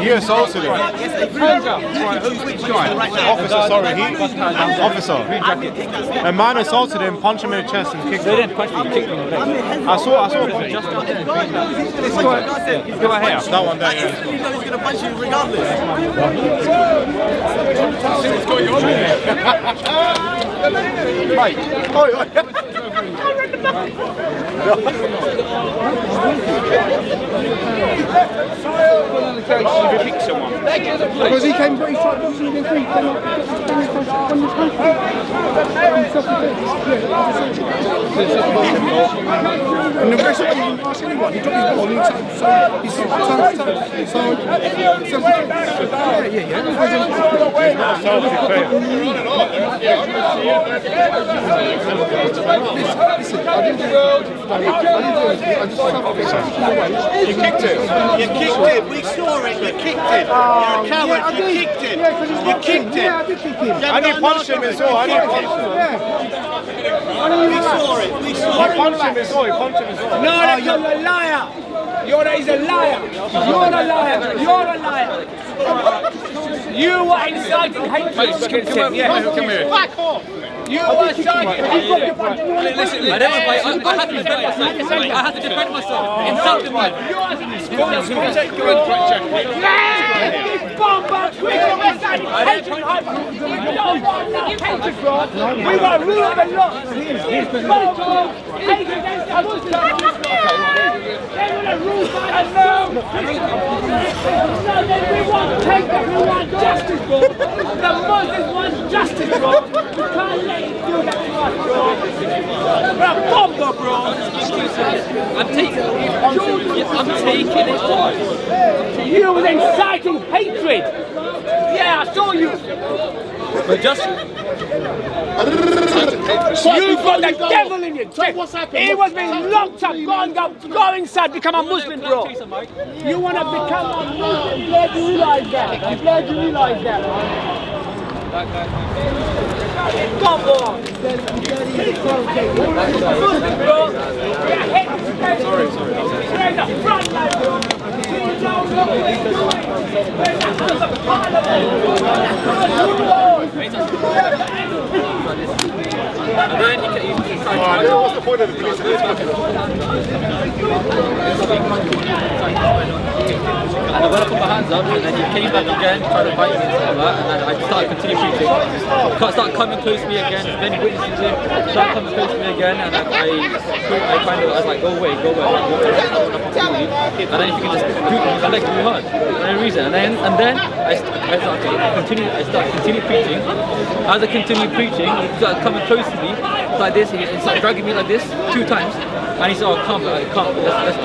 You assaulted him. Officer, sorry, officer. A man assaulted him, punched him in the chest and kicked him. They didn't punch me, kicked him in the leg. I saw a punch. Go ahead. That one there, yeah. He's going to punch you regardless. Mate. Kick someone. Because he came, he tried to shoot him free. And the rest of it, he didn't ask anyone. He dropped his ball and he's You kicked him. You kicked him. We saw it. You kicked him. You're a coward. You kicked him. You kicked him. Yeah, I did kick him. I didn't punch him as well. I didn't punch him. We saw it. We saw it. He punched him as well. He punched him as well. No, you're a liar. He's a liar. You're a liar. You're a liar. You were inciting hatred against him. Yeah, come here. Back off. You were inciting hatred. Listen, I had to defend myself. I had to defend myself. Insulted me. We were ruined a lot. Hate against the Muslims. They were ruled by us. No, we want justice, bro. The Muslims want justice, bro. You can't let him do that to us, bro. We're a bomber, bro. I'm taking it. You was inciting hatred. Yeah, I saw you. But just You've got the devil in you. What's happened? He was being locked up. Go inside, become a Muslim, bro. You want to become a Muslim? I'm glad you realise that. I'm glad you realise that. Come on. Sorry. Where's the front line, bro? What's the point of the police? And I went up, put my hands up, and then he came back again, tried to fight me and stuff like that, and then I started continue shooting. Started coming close to me again, then witnesses him, started coming close to me again, and I was like, go away, and then if you can just boot me, my leg too hard, for no reason. And then I started continue preaching. As I continued preaching, he started coming close to me, like this, he started dragging me like this 2 times. And he said, oh, come, let's go. I said,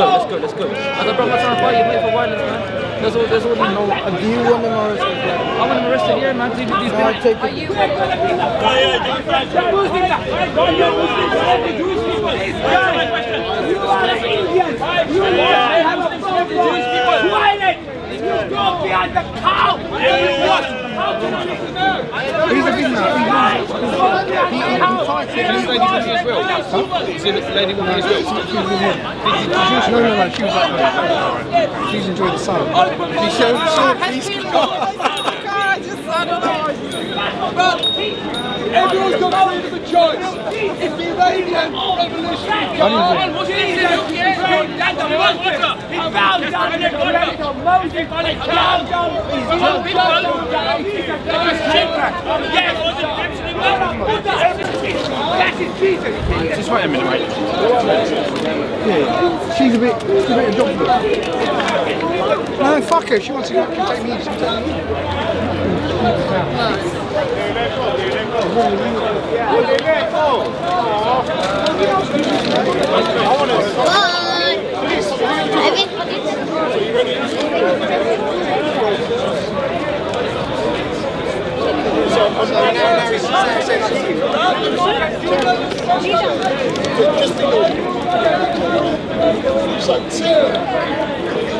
bro, I'm not trying to fight you, I'm for violence, man. That's all you know. Do you want them arrested? I want him arrested, yeah, man. These people. You go behind the cow! He's a big man. He fights it. Is this lady with me as well? Is this lady with me as well? No, she was up there. She's enjoyed the sun. She showed I don't know. Everyone's got freedom of choice. If the Iranian revolution he bowed down in the America. Moses bowed down. That is Jesus. Just wait a minute, mate. Yeah, she's a bit adopted. No, fuck her. She wants to go take me. She'll take me.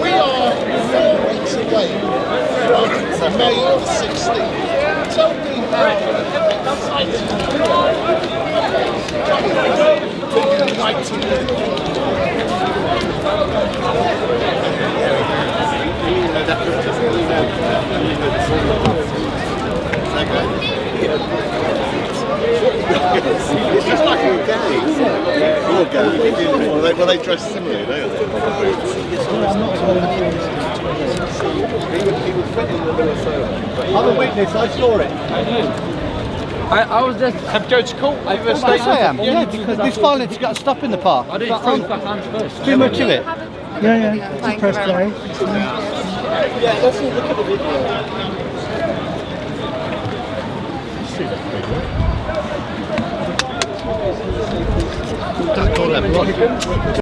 We are 4 weeks away from May the 16th. Tell me how exciting you are. It's just like a gay. Or gay. Well, they dress similarly, don't they? I'm a witness, I saw it. I was just... Have Joe to court? Of course I am, yeah, because this violence has got to stop in the park. I didn't throw back hands first. Too much of it. Yeah. Just press play. Yeah, let's look at the video.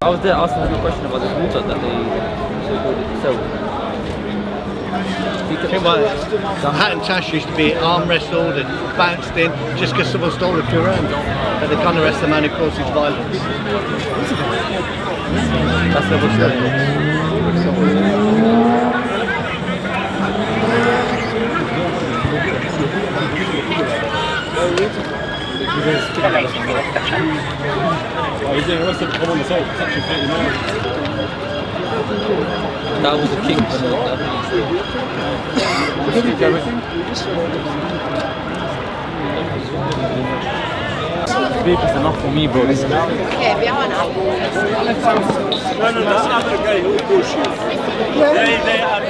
I was there asking them a question about this water that they sell. The Hat and Tash used to be arm wrestled and bounced in just because someone stole a few around. But they can't arrest the man who causes violence. That's the He's getting arrested for common assault. It's actually 30 miles. That was a king. Beef is enough for me, bro. Okay, behind us. No, that's not the guy who pushed you. They are.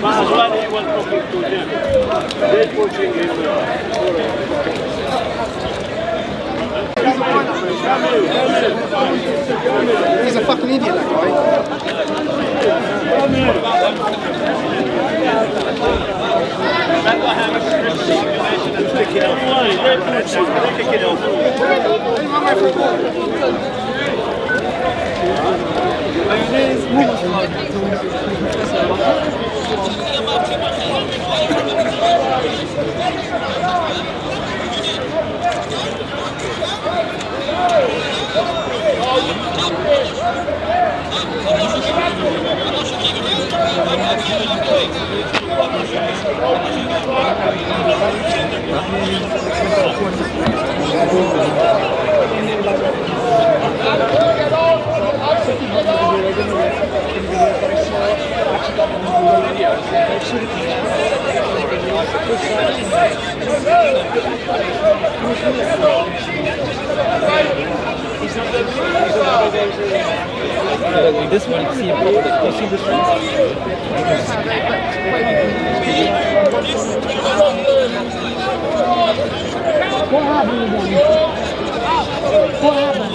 Might as well he was talking to them. They're pushing him. He's a fucking idiot, that guy. This one, see this one? What happened again? What happened?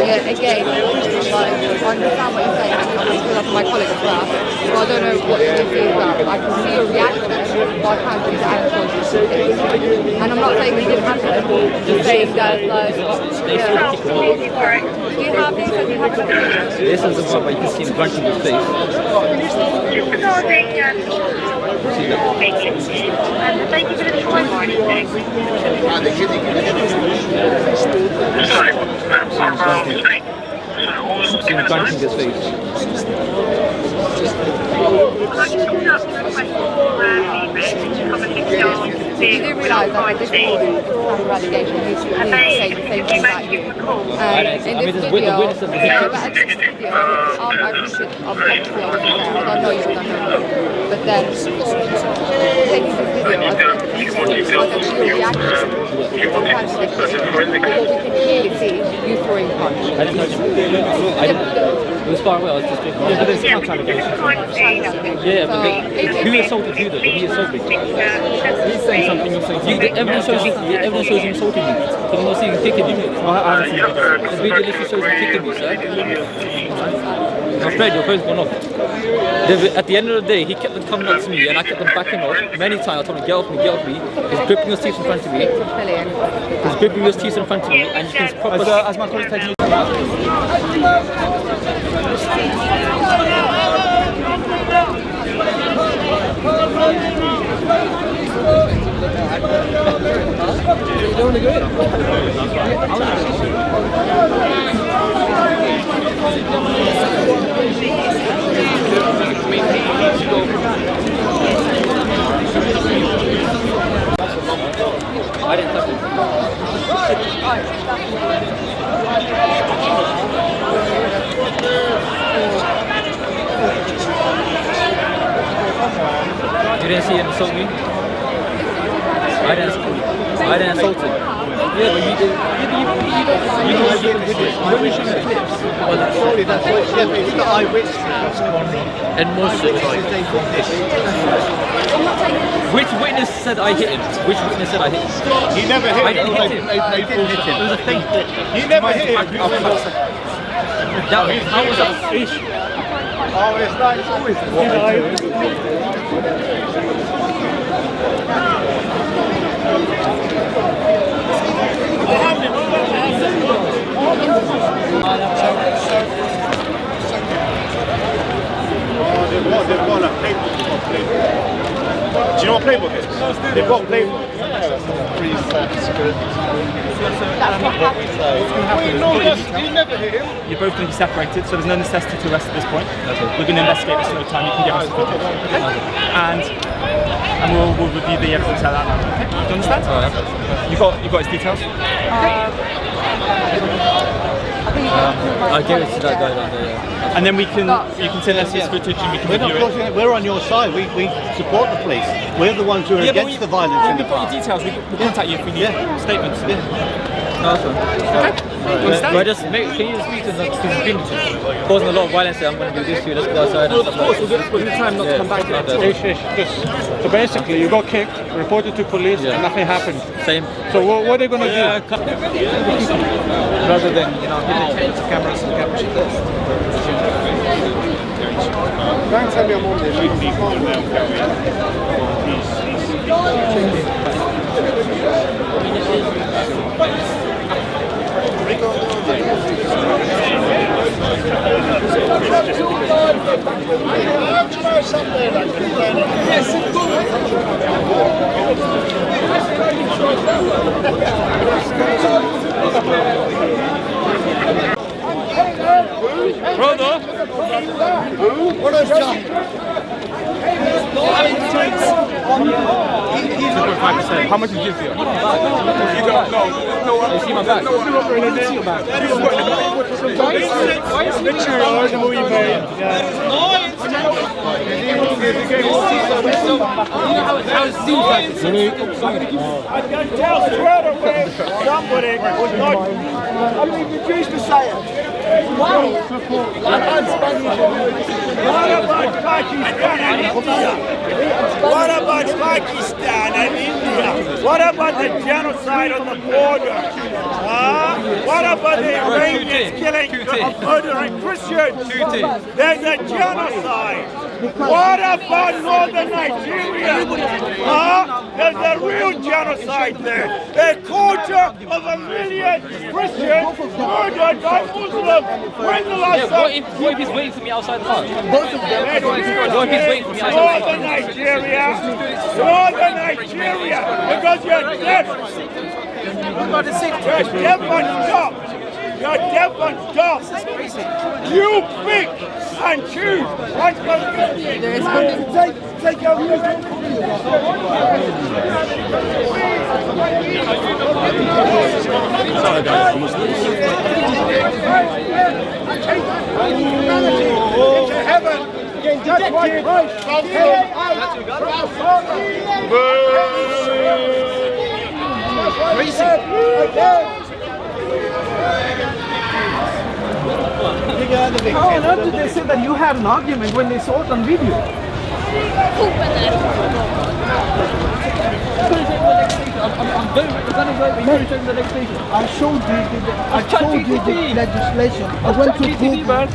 Yeah, again, like, I understand what you're saying, because that's my colleague as well. So I don't know what you feel about. I can see your reaction, but I can't see the actual thing. And I'm not saying it didn't happen, just saying that, like, yeah. Do you have these? This is the one where you can see him grunting his face. Thank you for the time. See him grunting his face. You do realise that at this point, relegation used to say the same thing about you. In this video, I appreciate, obviously, I don't know you, I don't know you. But then, taking this video, I think it's your reaction. Sometimes they but what we can clearly see, you throwing a punch. I didn't know. It was far away, I was just thinking. Yeah, but there's counter allegations. Yeah, but who assaulted you though? He assaulted you. He's saying something, you're saying something. The evidence shows him assaulting you. Can you not see him kicking you? I haven't seen it. The video literally shows him kicking you, sir. I'm afraid your phone's gone off. At the end of the day, he kept on coming up to me and I kept on backing off. Many times I told him, get off me, get off me. He's gripping his teeth in front of me. He's gripping his teeth in front of me and you can proper... As my colleague taking you don't want to go in? I didn't touch it. You didn't see him assault me? I didn't assault him. Yeah, but you did. You can see the video. When you show the clips, surely that's what. Yeah, but you've got eyewitnesses. And more so. Which witness said I hit him? Which witness said I hit him? He never hit him. I didn't hit him. I didn't hit him. It was a thing. You never hit him. How was that? Oh, it's like it's always what they do. They've got a playbook. Do you know what playbook is? They've got playbook. You never hit him. You're both going to be separated, so there's no necessity to arrest at this point. Okay. We're going to investigate this another time. You can get us footage. Okay? And we'll review the evidence at that time. Okay? Do you understand? You got his details? Okay. I give it to that guy down there. Yeah. And then you can send us his footage and we can review it. We're on your side. We support the police. We're the ones who are against the violence in the park. park. We've got your details. We'll contact you if we need statements. Awesome. But just can you just speak to the community? Causing a lot of violence there. I'm going to do this to you. Let's go outside. Well, of course, we'll try not to come back to that. So basically, you got kicked, reported to police, and nothing happened. Same. So what are they going to do? Rather than, you know, change the cameras and capture this. Don't tell me I'm on this. Brother? What is that? 2.5%. How much did you give you? You don't know. You see my back? I can tell straight away somebody was not. I mean, the Jewish Messiah. Why? What about Pakistan and India? What about Pakistan and India? What about the genocide on the border? What about the Iranians killing and murdering Christians? There's a genocide. What about northern Nigeria? There's a real genocide there. 250,000 Christians murdered by Muslims. When's the last time? What if he's waiting for me outside the park? Both of them. What if he's waiting for me outside the park? Northern Nigeria, because you're deaf. You're deaf and dumb. You're deaf and dumb. You pick and choose. Take your music. Into heaven. That's why Christ How on earth did they say that you had an argument when they saw it on video? I showed you the legislation. I went to Google.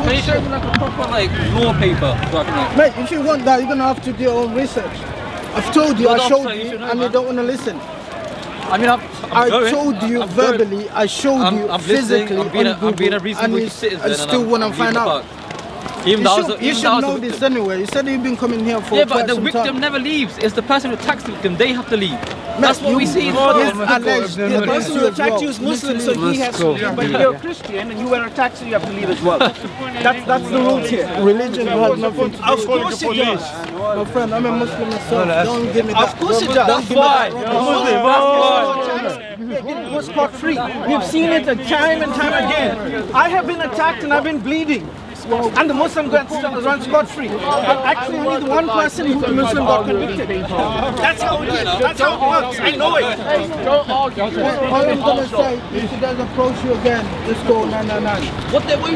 Can you show me like a proper law paper? Mate, if you want that, you're gonna have to do your own research. I've told you, I showed you, and you don't want to listen. I mean, I told you verbally, I showed you physically on Google, and you still want to find out. You should know this anyway. You said you've been coming here for but the victim never leaves. It's the person who attacks the victim. They have to leave. That's what we see. The person who attacked you is Muslim, so he has to leave. But you're a Christian and you were attacked, so you have to leave as well. That's the rules here. Religion has nothing to do with it. Of course it does. My friend, I'm a Muslim myself. Don't give me that. Of course it does. That's why. It was scot-free. We've seen it time and time again. I have been attacked and I've been bleeding. And the Muslim got run scot-free. Actually, only the one person who the Muslim got convicted. That's how it is. That's how it works. I know it. Don't argue. All I'm going to say, if he does approach you again, just go 999. What they were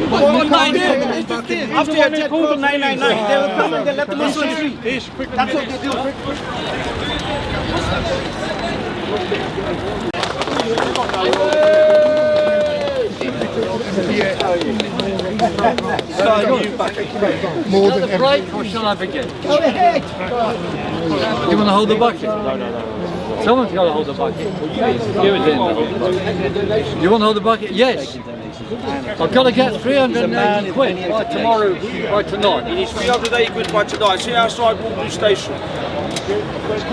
after you attack, call 999. They will come and they let the Muslims free. That's what they do. More than the break, or shall I begin? Go ahead. You want to hold the bucket? No. Someone's got to hold the bucket. You want to hold the bucket? Yes. I've got to get 380 quid by tomorrow, by tonight. He needs 380 quid by tonight. See outside Waterloo Station.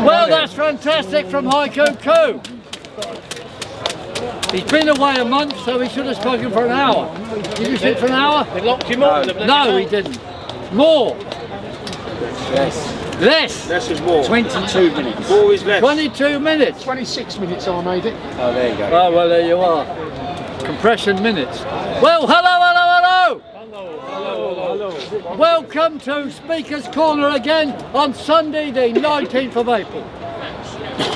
Well, that's fantastic from Heiko Co. He's been away a month, so he should have spoken for an hour. Did you sit for an hour? They locked him up. No, he didn't. More. Yes. Less. Less is more. 22 minutes. More is less. 22 minutes. 26 minutes I made it. Oh, there you go. Oh, well, there you are. Compression minutes. Well, hello. Hello. Welcome to Speaker's Corner again on Sunday, the 19th of April.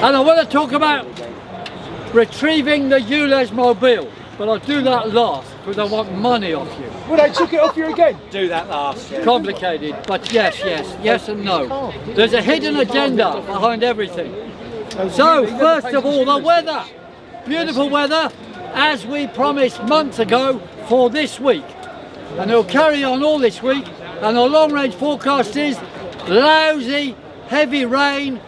And I want to talk about retrieving the ULEZ mobile. But I'll do that last because I want money off you. Well, they took it off you again? Do that last. Complicated, but yes and no. There's a hidden agenda behind everything. So, first of all, the weather. Beautiful weather, as we promised months ago for this week. And it'll carry on all this week. And our long-range forecast is lousy, heavy rain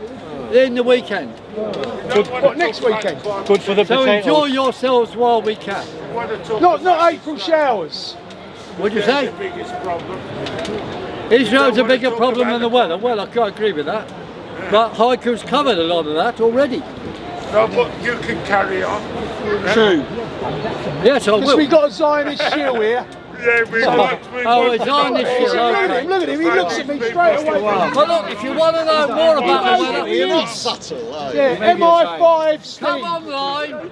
in the weekend. What, next weekend? Good for the So potatoes. enjoy yourselves while we can. Not April showers. What'd you say? Israel's a bigger problem than the weather. Well, I can't agree with that. But Haiku's covered a lot of that already. No, but you can carry on. True. Yes, I will. Because we got a Zionist shield here. Yeah, it's on this shit. Okay. Look at him, he looks at me straight away. Well, look, if you want to know more about the weather, You're not subtle, are you? Yeah, MI5 come online,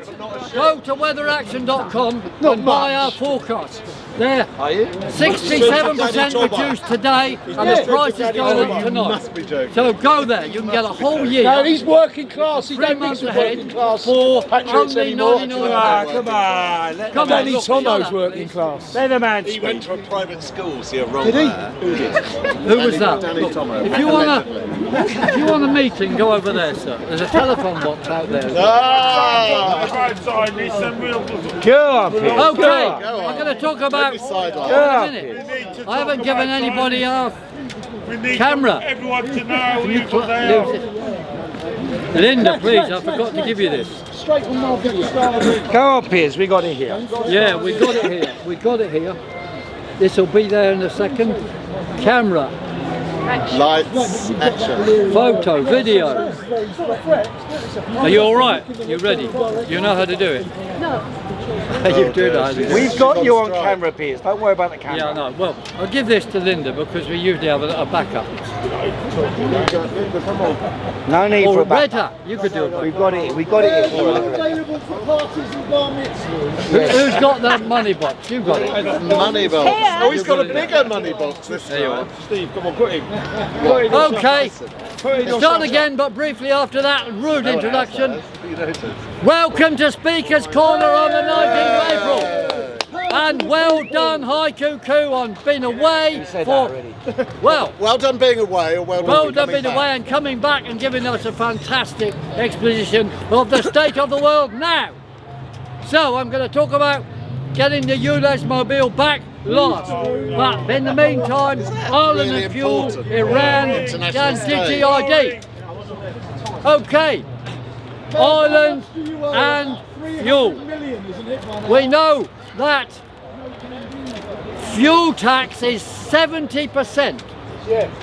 go to weatheraction.com and buy our forecast. They're 67% reduced today, and the price is going up tonight. So go there, you can get a whole year. No, he's working class, he 3 don't months mix with ahead working class for patriots only anymore. 99. Come on. Come on, Tomo's working class. They're the man. He went to a private school, so you're wrong Did he? there. Who was that? Look, if you want a meeting, go over there, sir. There's a telephone box out there. Go on, Pete. Okay, I'm going to talk about in a minute. I haven't given anybody our camera. Everyone to know who they are. Linda, please, I forgot to give you this. Straight on Market Star. Go on, Piers, we got it here. Yeah, we got it here. We got it here. This will be there in a second. Camera. Lights, action. Photo, video. Are you all right? You ready? You know how to do it? You do know how to do it. We've got you on camera, Piers. Don't worry about the camera. Yeah, I know. Well, I'll give this to Linda because we usually have a backup. No need Or for a backup. Retta, you could do it. We've got it. We got it here. Available for parties and bar mitzvahs. Who's got that money box? You got it. Money box. Oh, he's got a bigger money box this There you time. are. Steve, come on, put him. Okay, start again, but briefly after that rude introduction. Welcome to Speaker's Corner on the 19th of April. And well done, Haiku Ku, on being away for, Well done being away, or well done being away and coming back and giving us a fantastic exposition of the state of the world now. So I'm going to talk about getting the ULEZ mobile back last. But in the meantime, Ireland really and fuel, important. Iran International and state. DTID. Okay, Ireland and fuel. We know that fuel tax is 70%.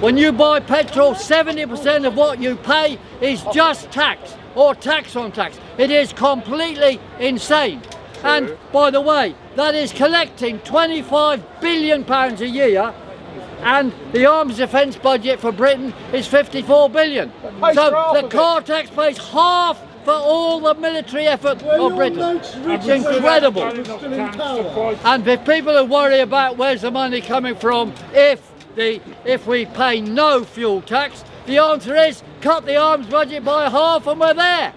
When you buy petrol, 70% of what you pay is just tax, or tax on tax. It is completely insane. And by the way, that is collecting £25 billion a year, and the arms defence budget for Britain is £54 billion. So the car tax pays half for all the military effort of Britain. It's incredible. And if people are worried about where's the money coming from if we pay no fuel tax, the answer is cut the arms budget by half and we're there.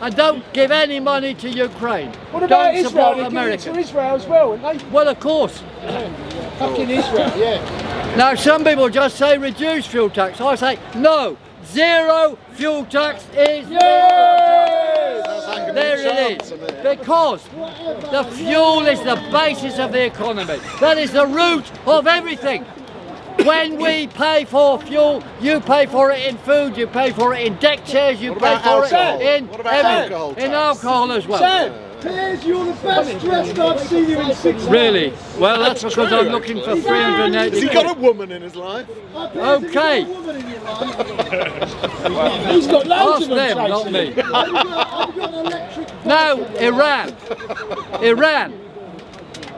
And don't give any money to Ukraine. What about don't Israel? support They give it America. to Israel as well, aren't they? Well, of course. Fucking Israel, yeah. Now, some people just say reduce fuel tax. I say no. Zero fuel tax is there it is. Because the fuel is the basis of the economy. That is the root of everything. When we pay for fuel, you pay for it in food, you pay for it in deck chairs, you pay for it in everything. In alcohol as well. Sam, Piers, you're the best dressed I've seen you in 6 months. Really? Well, that's because I'm looking for 380. Has he got a woman in his life? Okay. He's got loads Ask of them, them, not me. I've got an electric. Now, Iran.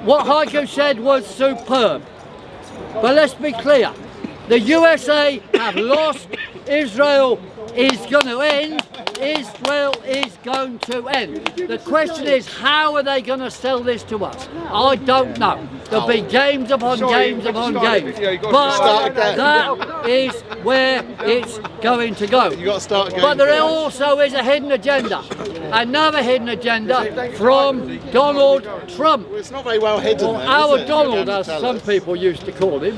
What Heiko said was superb. But let's be clear. The USA have lost. Israel is going to end. Israel is going to end. The question is, how are they going to sell this to us? I don't know. There'll be games upon games upon games. But that is where it's going to go. But there also is a hidden agenda. Another hidden agenda from Donald Trump. It's not very well hidden. Or our Donald, as some people used to call him.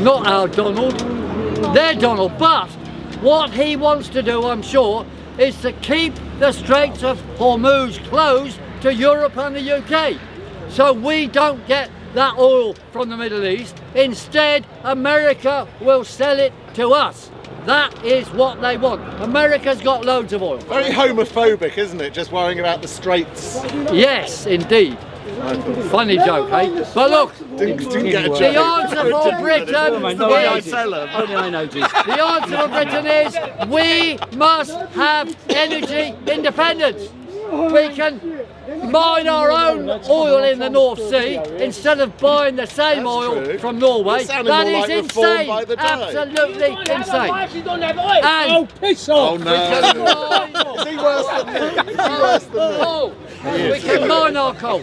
Not our Donald, their Donald. But what he wants to do, I'm sure, is to keep the Straits of Hormuz closed to Europe and the UK. So we don't get that oil from the Middle East. Instead, America will sell it to us. That is what they want. America's got loads of oil. Very homophobic, isn't it? Just worrying about the Straits. Yes, indeed. Funny joke, eh? But look, didn't get a joke. The answer for Britain is, the answer for Britain is we must have energy independence. We can mine our own oil in the North Sea instead of buying the same oil from Norway. That is insane. Absolutely insane. And piss off! Oh no! Is he worse than me? Is he worse than me? We can mine our coal.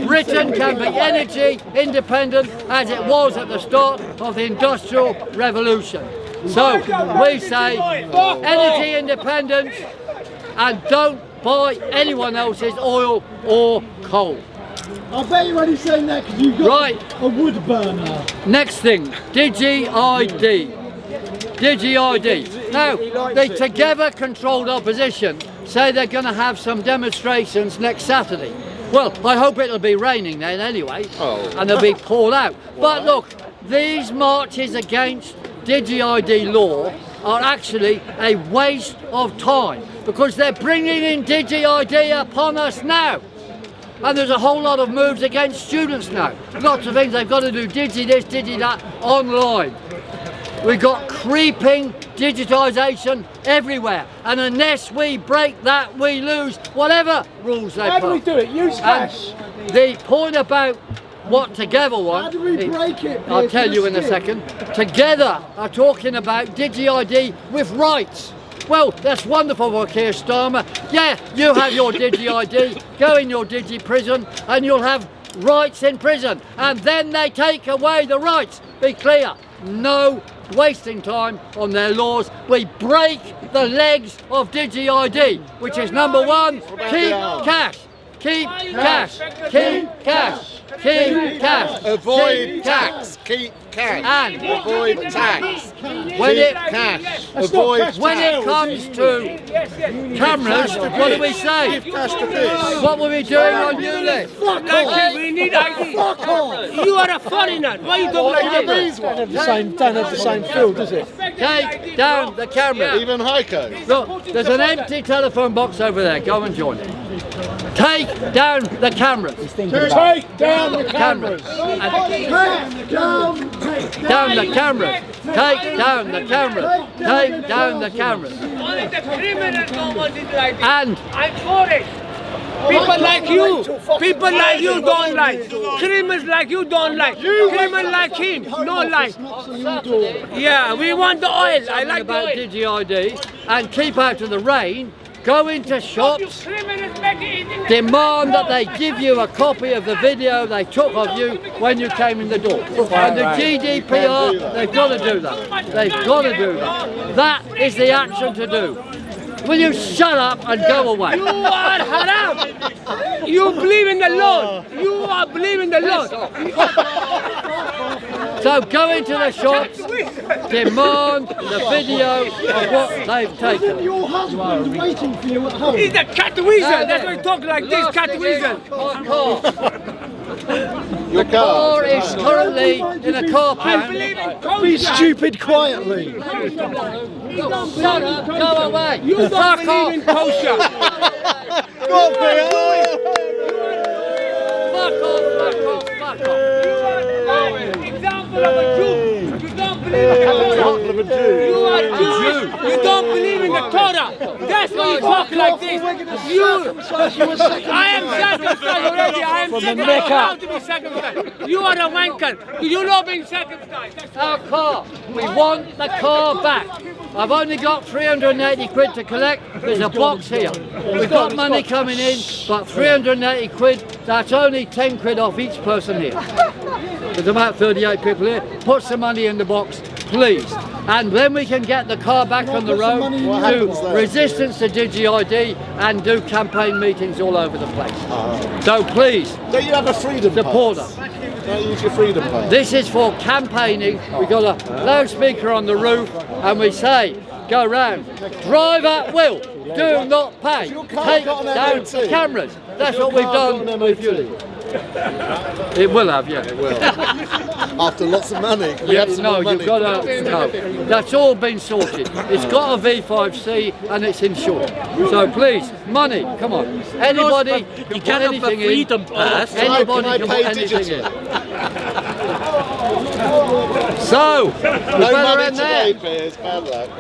Britain can be energy independent as it was at the start of the Industrial Revolution. So we say energy independence and don't buy anyone else's oil or coal. I bet you only saying that because you've got a wood burner. Next thing, Digi-ID. Digi-ID. Now, the Together controlled opposition say they're going to have some demonstrations next Saturday. Well, I hope it'll be raining then anyway, and they'll be pulled out. But look, these marches against Digi-ID law are actually a waste of time because they're bringing in Digi-ID upon us now. And there's a whole lot of moves against students now. Lots of things they've got to do, Digi this, Digi that, online. We've got creeping digitisation everywhere, and unless we break that, we lose whatever rules they put. How do we do it? Use cash. And the point about what Together want, how do we break it? I'll tell you in a second. Together are talking about Digi-ID with rights. Well, that's wonderful for Keir Starmer. Yeah, you have your Digi-ID, go in your Digi-prison, and you'll have rights in prison. And then they take away the rights. Be clear, no wasting time on their laws. We break the legs of Digi-ID, which is number one, keep cash. Keep cash. Keep cash. Keep cash. Avoid tax. Keep cash. And avoid tax. When it cash. Avoid tax. When it comes to cameras, what do we say? What were we doing on ULIT? Fuck off. We need ID. Fuck off. You are a foreigner. Why are you talking like this? Don't have the same feel, does it? Take down the camera. Even Heiko. Look, there's an empty telephone box over there. Go and join it. Take down the cameras. Take down the cameras. Down the cameras. Take down the cameras. Take down the cameras. Only the criminals don't want it like this. And I'm for it. People like you don't like. Criminals like you don't like. Criminals like him don't like. Yeah, we want the oil. I like the oil. Digi-ID and keep out of the rain. Go into shops, demand that they give you a copy of the video they took of you when you came in the door. And the GDPR, they've got to do that. They've got to do that. That is the action to do. Will you shut up and go away? You are haram. You believe in the Lord. You are believing the Lord. So go into the shops, demand the video of what they've taken. Your husband waiting for you at home. He's a cat weasel. That's why you talk like this, cat weasel. The car is currently in a car park. Be stupid quietly. Shut up, go away. You don't believe in kosher. Fuck off. Example of a Jew. You don't believe in kosher. You are Jewish. You don't believe in the Torah. That's why you talk like this. I am circumcised already. I am allowed to be circumcised. You are a wanker. You know being circumcised. Our car. We want the car back. I've only got 380 quid to collect. There's a box here. We've got money coming in, but 380 quid, that's only 10 quid off each person here. There's about 38 people here. Put some money in the box, please. And then we can get the car back on the road, do resistance to DigiID and do campaign meetings all over the place. So please, don't you have a freedom support us. Don't use your freedom pass. This is for campaigning. We've got a loudspeaker on the roof and we say, go round, drive at will, do not pay, take down cameras. That's what we've done with you. It will have, yeah. It will. After lots of money. We have some more money. You've got to, no. That's all been sorted. It's got a V5C and it's insured. So please, money, come on. Anybody you can have a freedom pass. Anybody can put anything in. So, no money today, Piers. Bad luck.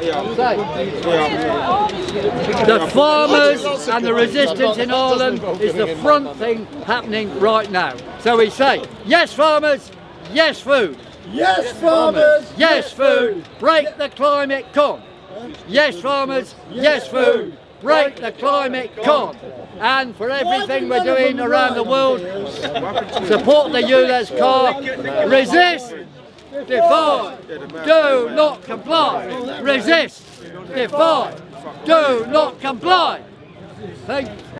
The farmers and the resistance in Ireland is the front thing happening right now. So we say, yes farmers, yes food. Yes farmers, yes food, break the climate con. Yes farmers, yes food, break the climate con. And for everything we're doing around the world, support the ULEZ car, resist, defy, do not comply. Resist, defy, do not comply. Thank you.